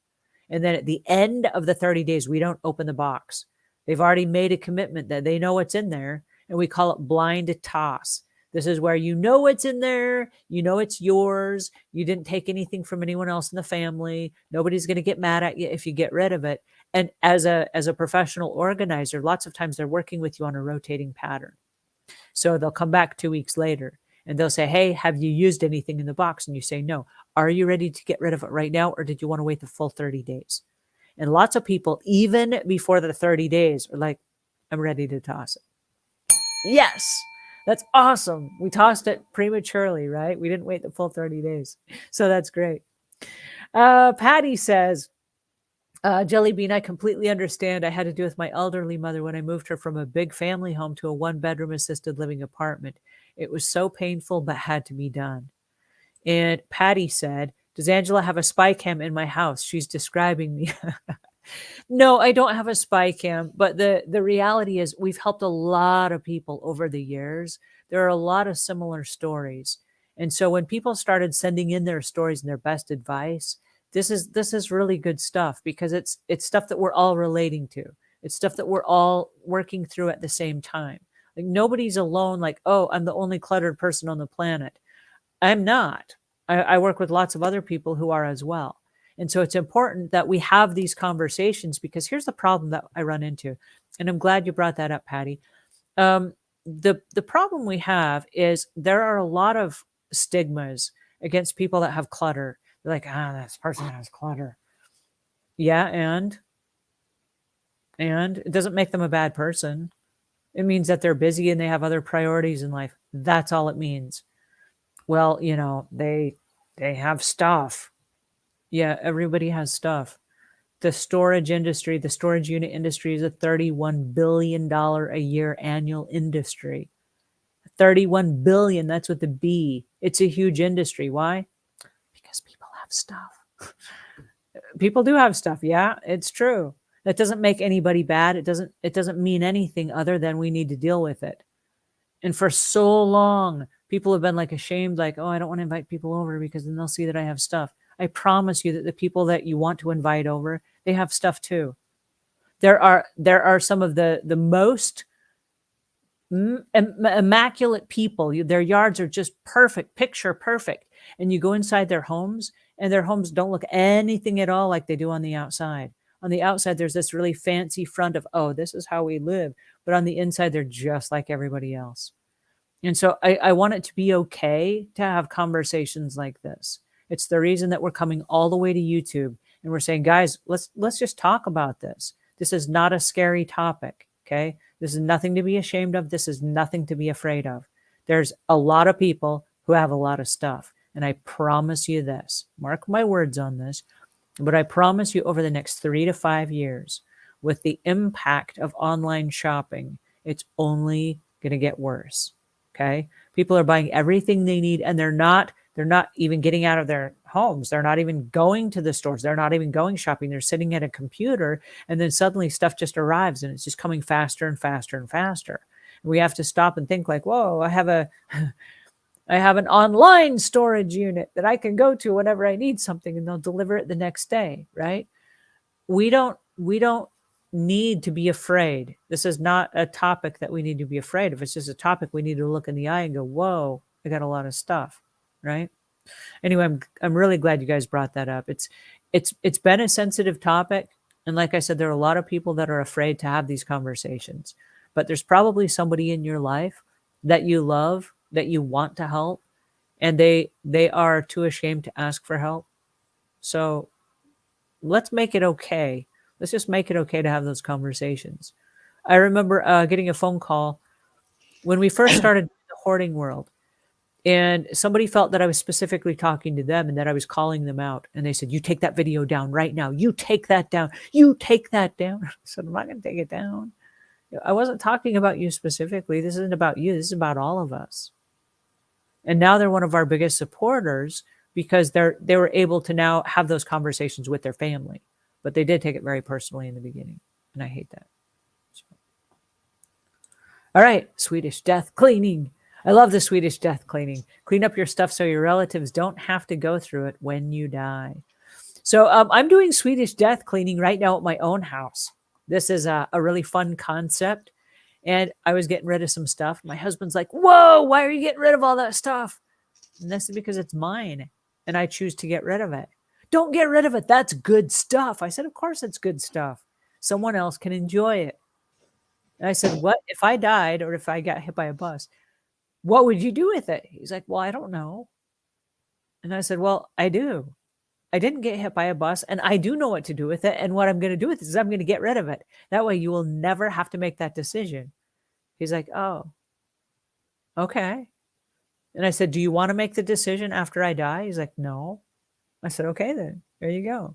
Speaker 1: And then at the end of the 30 days, we don't open the box. They've already made a commitment that they know what's in there, and we call it blind toss. This is where you know what's in there, you know it's yours, you didn't take anything from anyone else in the family, nobody's going to get mad at you if you get rid of it. And as a professional organizer, lots of times they're working with you on a rotating pattern. So they'll come back 2 weeks later and they'll say, hey, have you used anything in the box? And you say, no. Are you ready to get rid of it right now? Or did you want to wait the full 30 days? And lots of people, even before the 30 days, are like, I'm ready to toss it. Yes, that's awesome. We tossed it prematurely, right? We didn't wait the full 30 days. So that's great. Patty says, Jelly Bean, I completely understand. I had to do with my elderly mother when I moved her from a big family home to a one-bedroom assisted living apartment. It was so painful, but had to be done. And Patty said, does Angela have a spy cam in my house? She's describing me. No, I don't have a spy cam, but the reality is we've helped a lot of people over the years. There are a lot of similar stories. And so when people started sending in their stories and their best advice, this is really good stuff because it's stuff that we're all relating to. It's stuff that we're all working through at the same time. Like nobody's alone, like, oh, I'm the only cluttered person on the planet. I'm not. I work with lots of other people who are as well. And so it's important that we have these conversations because here's the problem that I run into. And I'm glad you brought that up, Patty. The problem we have is there are a lot of stigmas against people that have clutter. They're like, this person has clutter. Yeah, and it doesn't make them a bad person. It means that they're busy and they have other priorities in life. That's all it means. Well, they have stuff. Yeah, everybody has stuff. The storage industry, the storage unit industry is a $31 billion a year annual industry. 31 billion, that's with the B. It's a huge industry. Why? Because people have stuff. People do have stuff. Yeah, it's true. That doesn't make anybody bad. It doesn't mean anything other than we need to deal with it. And for so long, people have been like ashamed, like, oh, I don't want to invite people over because then they'll see that I have stuff. I promise you that the people that you want to invite over, they have stuff too. There are some of the most immaculate people. Their yards are just perfect, picture perfect. And you go inside their homes and their homes don't look anything at all like they do on the outside. On the outside, there's this really fancy front of, oh, this is how we live. But on the inside, they're just like everybody else. And so I want it to be okay to have conversations like this. It's the reason that we're coming all the way to YouTube and we're saying, guys, let's just talk about this. This is not a scary topic, okay? This is nothing to be ashamed of. This is nothing to be afraid of. There's a lot of people who have a lot of stuff. And I promise you this, mark my words on this, but I promise you over the next 3 to 5 years, with the impact of online shopping, it's only going to get worse. Okay. People are buying everything they need and they're not even getting out of their homes. They're not even going to the stores. They're not even going shopping. They're sitting at a computer and then suddenly stuff just arrives and it's just coming faster and faster and faster. And we have to stop and think like, whoa, I have an online storage unit that I can go to whenever I need something and they'll deliver it the next day. Right. We don't need to be afraid. This is not a topic that we need to be afraid of. It's just a topic we need to look in the eye and go, whoa, I got a lot of stuff, right? Anyway, I'm really glad you guys brought that up. It's been a sensitive topic, and like I said, there are a lot of people that are afraid to have these conversations. But there's probably somebody in your life that you love, that you want to help, and they are too ashamed to ask for help. So let's make it okay. Let's just make it okay to have those conversations. I remember getting a phone call when we first started the hoarding world, and somebody felt that I was specifically talking to them and that I was calling them out. And they said, "You take that video down right now. You take that down. You take that down." I said, "I'm not going to take it down. I wasn't talking about you specifically. This isn't about you. This is about all of us." And now they're one of our biggest supporters because they were able to now have those conversations with their family. But they did take it very personally in the beginning, and I hate that. So. All right, Swedish death cleaning. I love the Swedish death cleaning. Clean up your stuff so your relatives don't have to go through it when you die. So I'm doing Swedish death cleaning right now at my own house. This is a really fun concept. And I was getting rid of some stuff. My husband's like, "Whoa, why are you getting rid of all that stuff?" And that's because it's mine and I choose to get rid of it. "Don't get rid of it. That's good stuff." I said, "Of course it's good stuff. Someone else can enjoy it." And I said, "What if I died or if I got hit by a bus? What would you do with it?" He's like, "Well, I don't know." And I said, "Well, I do. I didn't get hit by a bus and I do know what to do with it. And what I'm going to do with it is I'm going to get rid of it. That way you will never have to make that decision." He's like, "Oh, okay." And I said, "Do you want to make the decision after I die?" He's like, "No." I said, "Okay, then there you go."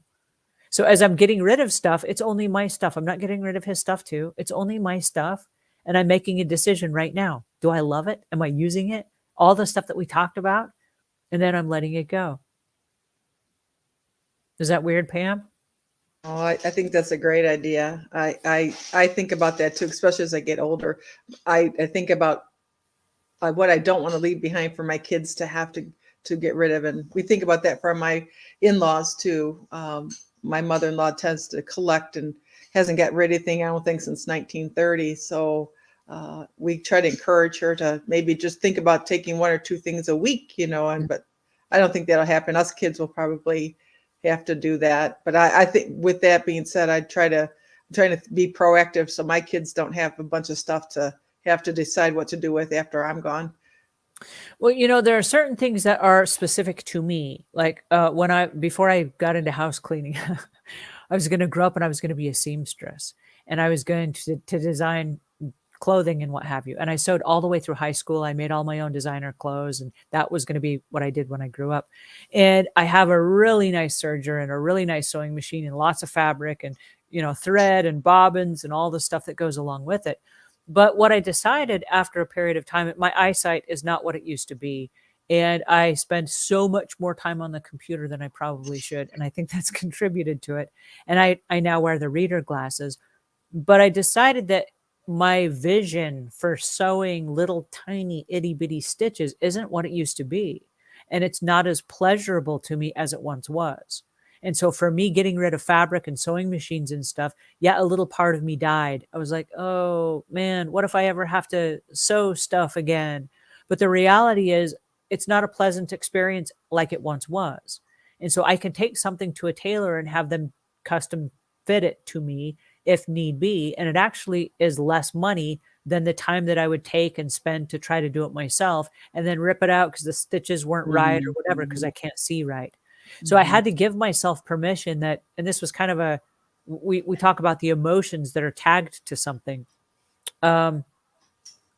Speaker 1: So as I'm getting rid of stuff, it's only my stuff. I'm not getting rid of his stuff too. It's only my stuff. And I'm making a decision right now. Do I love it? Am I using it? All the stuff that we talked about. And then I'm letting it go. Is that weird, Pam?
Speaker 2: Oh, I think that's a great idea. I think about that too, especially as I get older. I think about what I don't want to leave behind for my kids to have to get rid of, and we think about that for my in-laws too. My mother-in-law tends to collect and hasn't got rid of anything, I don't think, since 1930. So we try to encourage her to maybe just think about taking one or two things a week, and but I don't think that'll happen. Us kids will probably have to do that. But I think with that being said, I'm trying to be proactive so my kids don't have a bunch of stuff to have to decide what to do with after I'm gone.
Speaker 1: Well, there are certain things that are specific to me. Like before I got into house cleaning, I was going to grow up and I was going to be a seamstress and I was going to design clothing and what have you. And I sewed all the way through high school. I made all my own designer clothes, and that was going to be what I did when I grew up. And I have a really nice serger and a really nice sewing machine and lots of fabric and, thread and bobbins and all the stuff that goes along with it. But what I decided after a period of time, my eyesight is not what it used to be. And I spend so much more time on the computer than I probably should. And I think that's contributed to it. And I now wear the reader glasses. But I decided that my vision for sewing little tiny itty bitty stitches isn't what it used to be. And it's not as pleasurable to me as it once was. And so for me, getting rid of fabric and sewing machines and stuff, yeah, a little part of me died. I was like, "Oh man, what if I ever have to sew stuff again?" But the reality is, it's not a pleasant experience like it once was. And so I can take something to a tailor and have them custom fit it to me if need be. And it actually is less money than the time that I would take and spend to try to do it myself and then rip it out because the stitches weren't right or whatever, because I can't see right. So I had to give myself permission that, and this was kind of we talk about the emotions that are tagged to something. Um,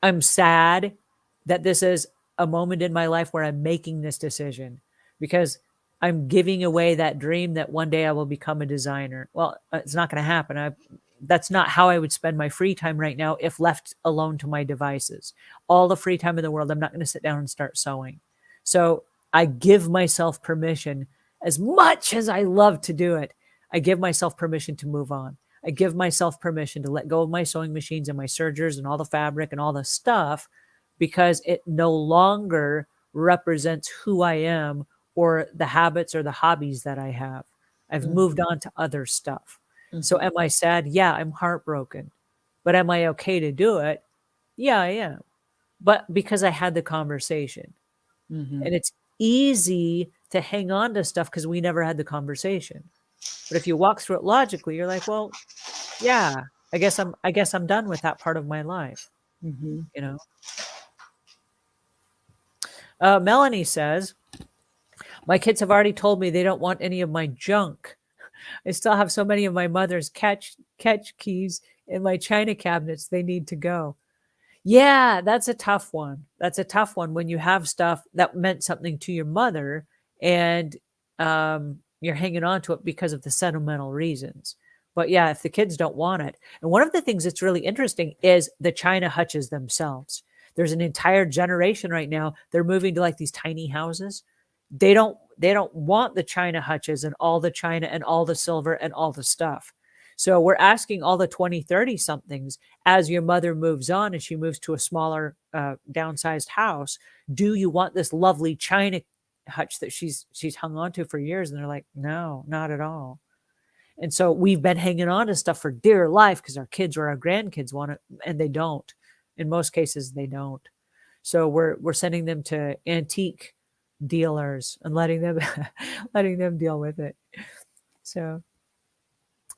Speaker 1: I'm sad that this is a moment in my life where I'm making this decision because I'm giving away that dream that one day I will become a designer. Well, it's not going to happen. That's not how I would spend my free time right now if left alone to my devices. All the free time in the world, I'm not going to sit down and start sewing. So I give myself permission, as much as I love to do it, I give myself permission to move on. I give myself permission to let go of my sewing machines and my sergers and all the fabric and all the stuff because it no longer represents who I am or the habits or the hobbies that I have. I've moved on to other stuff. So
Speaker 2: Mhm.
Speaker 1: am I sad? Yeah, I'm heartbroken. But am I okay to do it? Yeah, I am. But because I had the conversation.
Speaker 2: Mhm.
Speaker 1: And it's easy to hang on to stuff because we never had the conversation. But if you walk through it logically, you're like, well, yeah, I guess I'm done with that part of my life,
Speaker 2: Mhm.
Speaker 1: you know. Melanie says, my kids have already told me they don't want any of my junk. I still have so many of my mother's catch keys in my china cabinets. They need to go. Yeah, that's a tough one. That's a tough one when you have stuff that meant something to your mother and you're hanging on to it because of the sentimental reasons. But yeah, if the kids don't want it. And one of the things that's really interesting is the China hutches themselves. There's an entire generation right now. They're moving to like these tiny houses. They don't want the China hutches and all the China and all the silver and all the stuff. So we're asking all the 20, 30 somethings as your mother moves on and she moves to a smaller, downsized house, do you want this lovely china hutch that she's hung on to for years? And they're like, no, not at all. And so we've been hanging on to stuff for dear life because our kids or our grandkids want it, and they don't. In most cases, they don't. So we're sending them to antique dealers and letting them letting them deal with it. So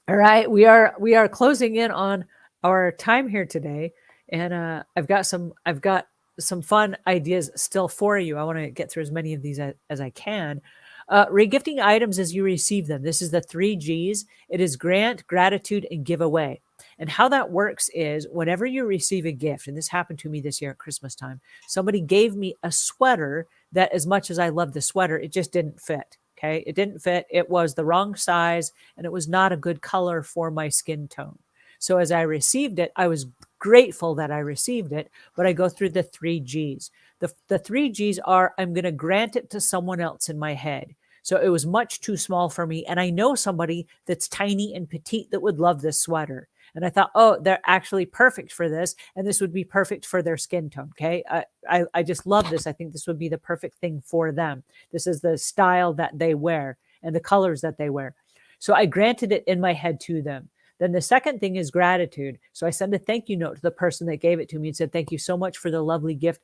Speaker 1: all right, we are closing in on our time here today, and I've got some fun ideas still for you. I want to get through as many of these as I can. Regifting items as you receive them. This is the 3 G's. It is grant, gratitude, and give away. And how that works is whenever you receive a gift, and this happened to me this year at Christmas time, somebody gave me a sweater that, as much as I love the sweater, it just didn't fit. Okay, it didn't fit. It was the wrong size and it was not a good color for my skin tone. So as I received it, I was grateful that I received it, but I go through the 3 G's. The 3 G's are I'm going to grant it to someone else in my head. So it was much too small for me. And I know somebody that's tiny and petite that would love this sweater. And I thought, oh, they're actually perfect for this. And this would be perfect for their skin tone. Okay. I just love this. I think this would be the perfect thing for them. This is the style that they wear and the colors that they wear. So I granted it in my head to them. Then the second thing is gratitude. So I send a thank you note to the person that gave it to me and said, thank you so much for the lovely gift.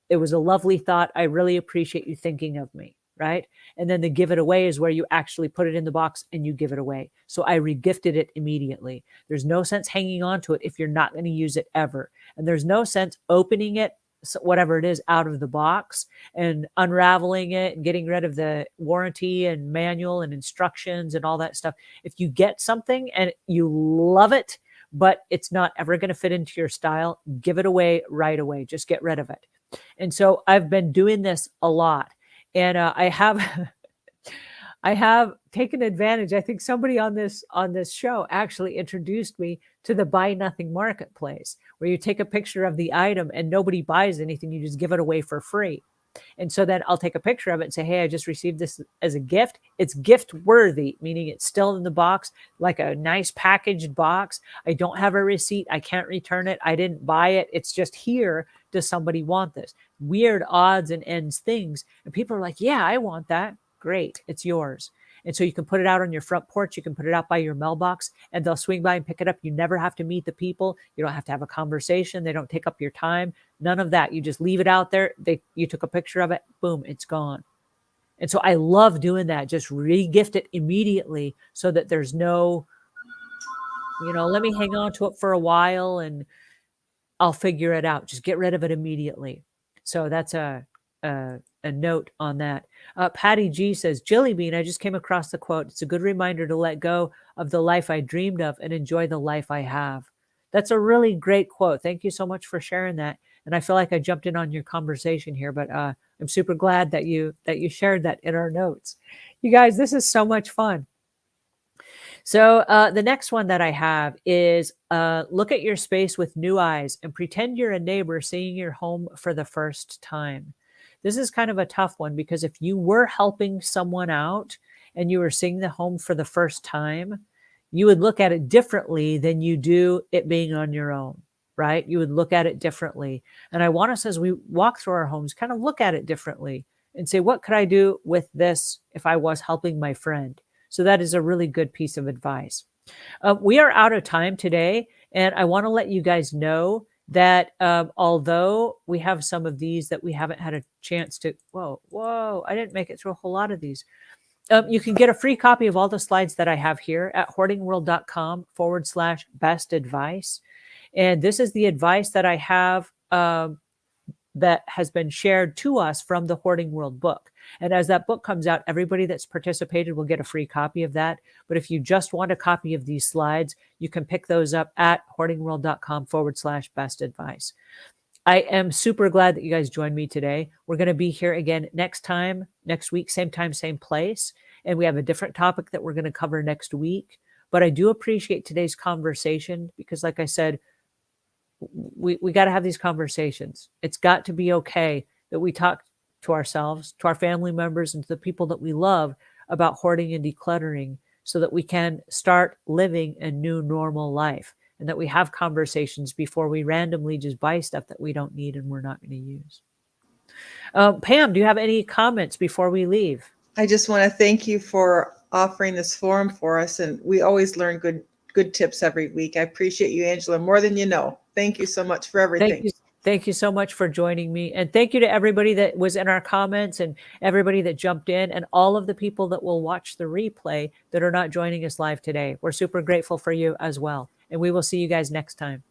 Speaker 1: It was a lovely thought. I really appreciate you thinking of me. Right. And then the give it away is where you actually put it in the box and you give it away. So I regifted it immediately. There's no sense hanging on to it if you're not going to use it ever. And there's no sense opening it, whatever it is, out of the box and unraveling it and getting rid of the warranty and manual and instructions and all that stuff. If you get something and you love it, but it's not ever going to fit into your style, give it away right away. Just get rid of it. And so I've been doing this a lot. And I have I have taken advantage. I think somebody on this show actually introduced me to the buy nothing marketplace, where you take a picture of the item and nobody buys anything, you just give it away for free. And so then I'll take a picture of it and say, hey, I just received this as a gift. It's gift worthy, meaning it's still in the box, like a nice packaged box. I don't have a receipt. I can't return it. I didn't buy it. It's just here. Does somebody want this? Weird odds and ends things. And people are like, yeah, I want that. Great. It's yours. And so you can put it out on your front porch. You can put it out by your mailbox and they'll swing by and pick it up. You never have to meet the people. You don't have to have a conversation. They don't take up your time. None of that. You just leave it out there. You took a picture of it. Boom, it's gone. And so I love doing that. Just re-gift it immediately so that there's no, let me hang on to it for a while and I'll figure it out. Just get rid of it immediately. So that's a note on that. Patty G says, Jilly Bean, I just came across the quote. It's a good reminder to let go of the life I dreamed of and enjoy the life I have. That's a really great quote. Thank you so much for sharing that. And I feel like I jumped in on your conversation here, but I'm super glad that you shared that in our notes. You guys, this is so much fun. So the next one that I have is look at your space with new eyes and pretend you're a neighbor seeing your home for the first time. This is kind of a tough one because if you were helping someone out and you were seeing the home for the first time, you would look at it differently than you do it being on your own, right? You would look at it differently. And I want us, as we walk through our homes, kind of look at it differently and say, what could I do with this if I was helping my friend? So that is a really good piece of advice. We are out of time today, and I want to let you guys know that although we have some of these that we haven't had a chance to, whoa, I didn't make it through a whole lot of these. You can get a free copy of all the slides that I have here at hoardingworld.com/best advice. And this is the advice that I have that has been shared to us from the Hoarding World book. And as that book comes out, everybody that's participated will get a free copy of that. But if you just want a copy of these slides, you can pick those up at hoardingworld.com/best advice. I am super glad that you guys joined me today. We're going to be here again next week, same time, same place. And we have a different topic that we're going to cover next week. But I do appreciate today's conversation because, like I said, we got to have these conversations. It's got to be okay that we talk to ourselves, to our family members, and to the people that we love about hoarding and decluttering so that we can start living a new normal life and that we have conversations before we randomly just buy stuff that we don't need and we're not going to use. Pam, do you have any comments before we leave?
Speaker 2: I just want to thank you for offering this forum for us, and we always learn good tips every week. I appreciate you, Angela, more than you know. Thank you so much for everything.
Speaker 1: Thank you so much for joining me. And thank you to everybody that was in our comments and everybody that jumped in and all of the people that will watch the replay that are not joining us live today. We're super grateful for you as well. And we will see you guys next time.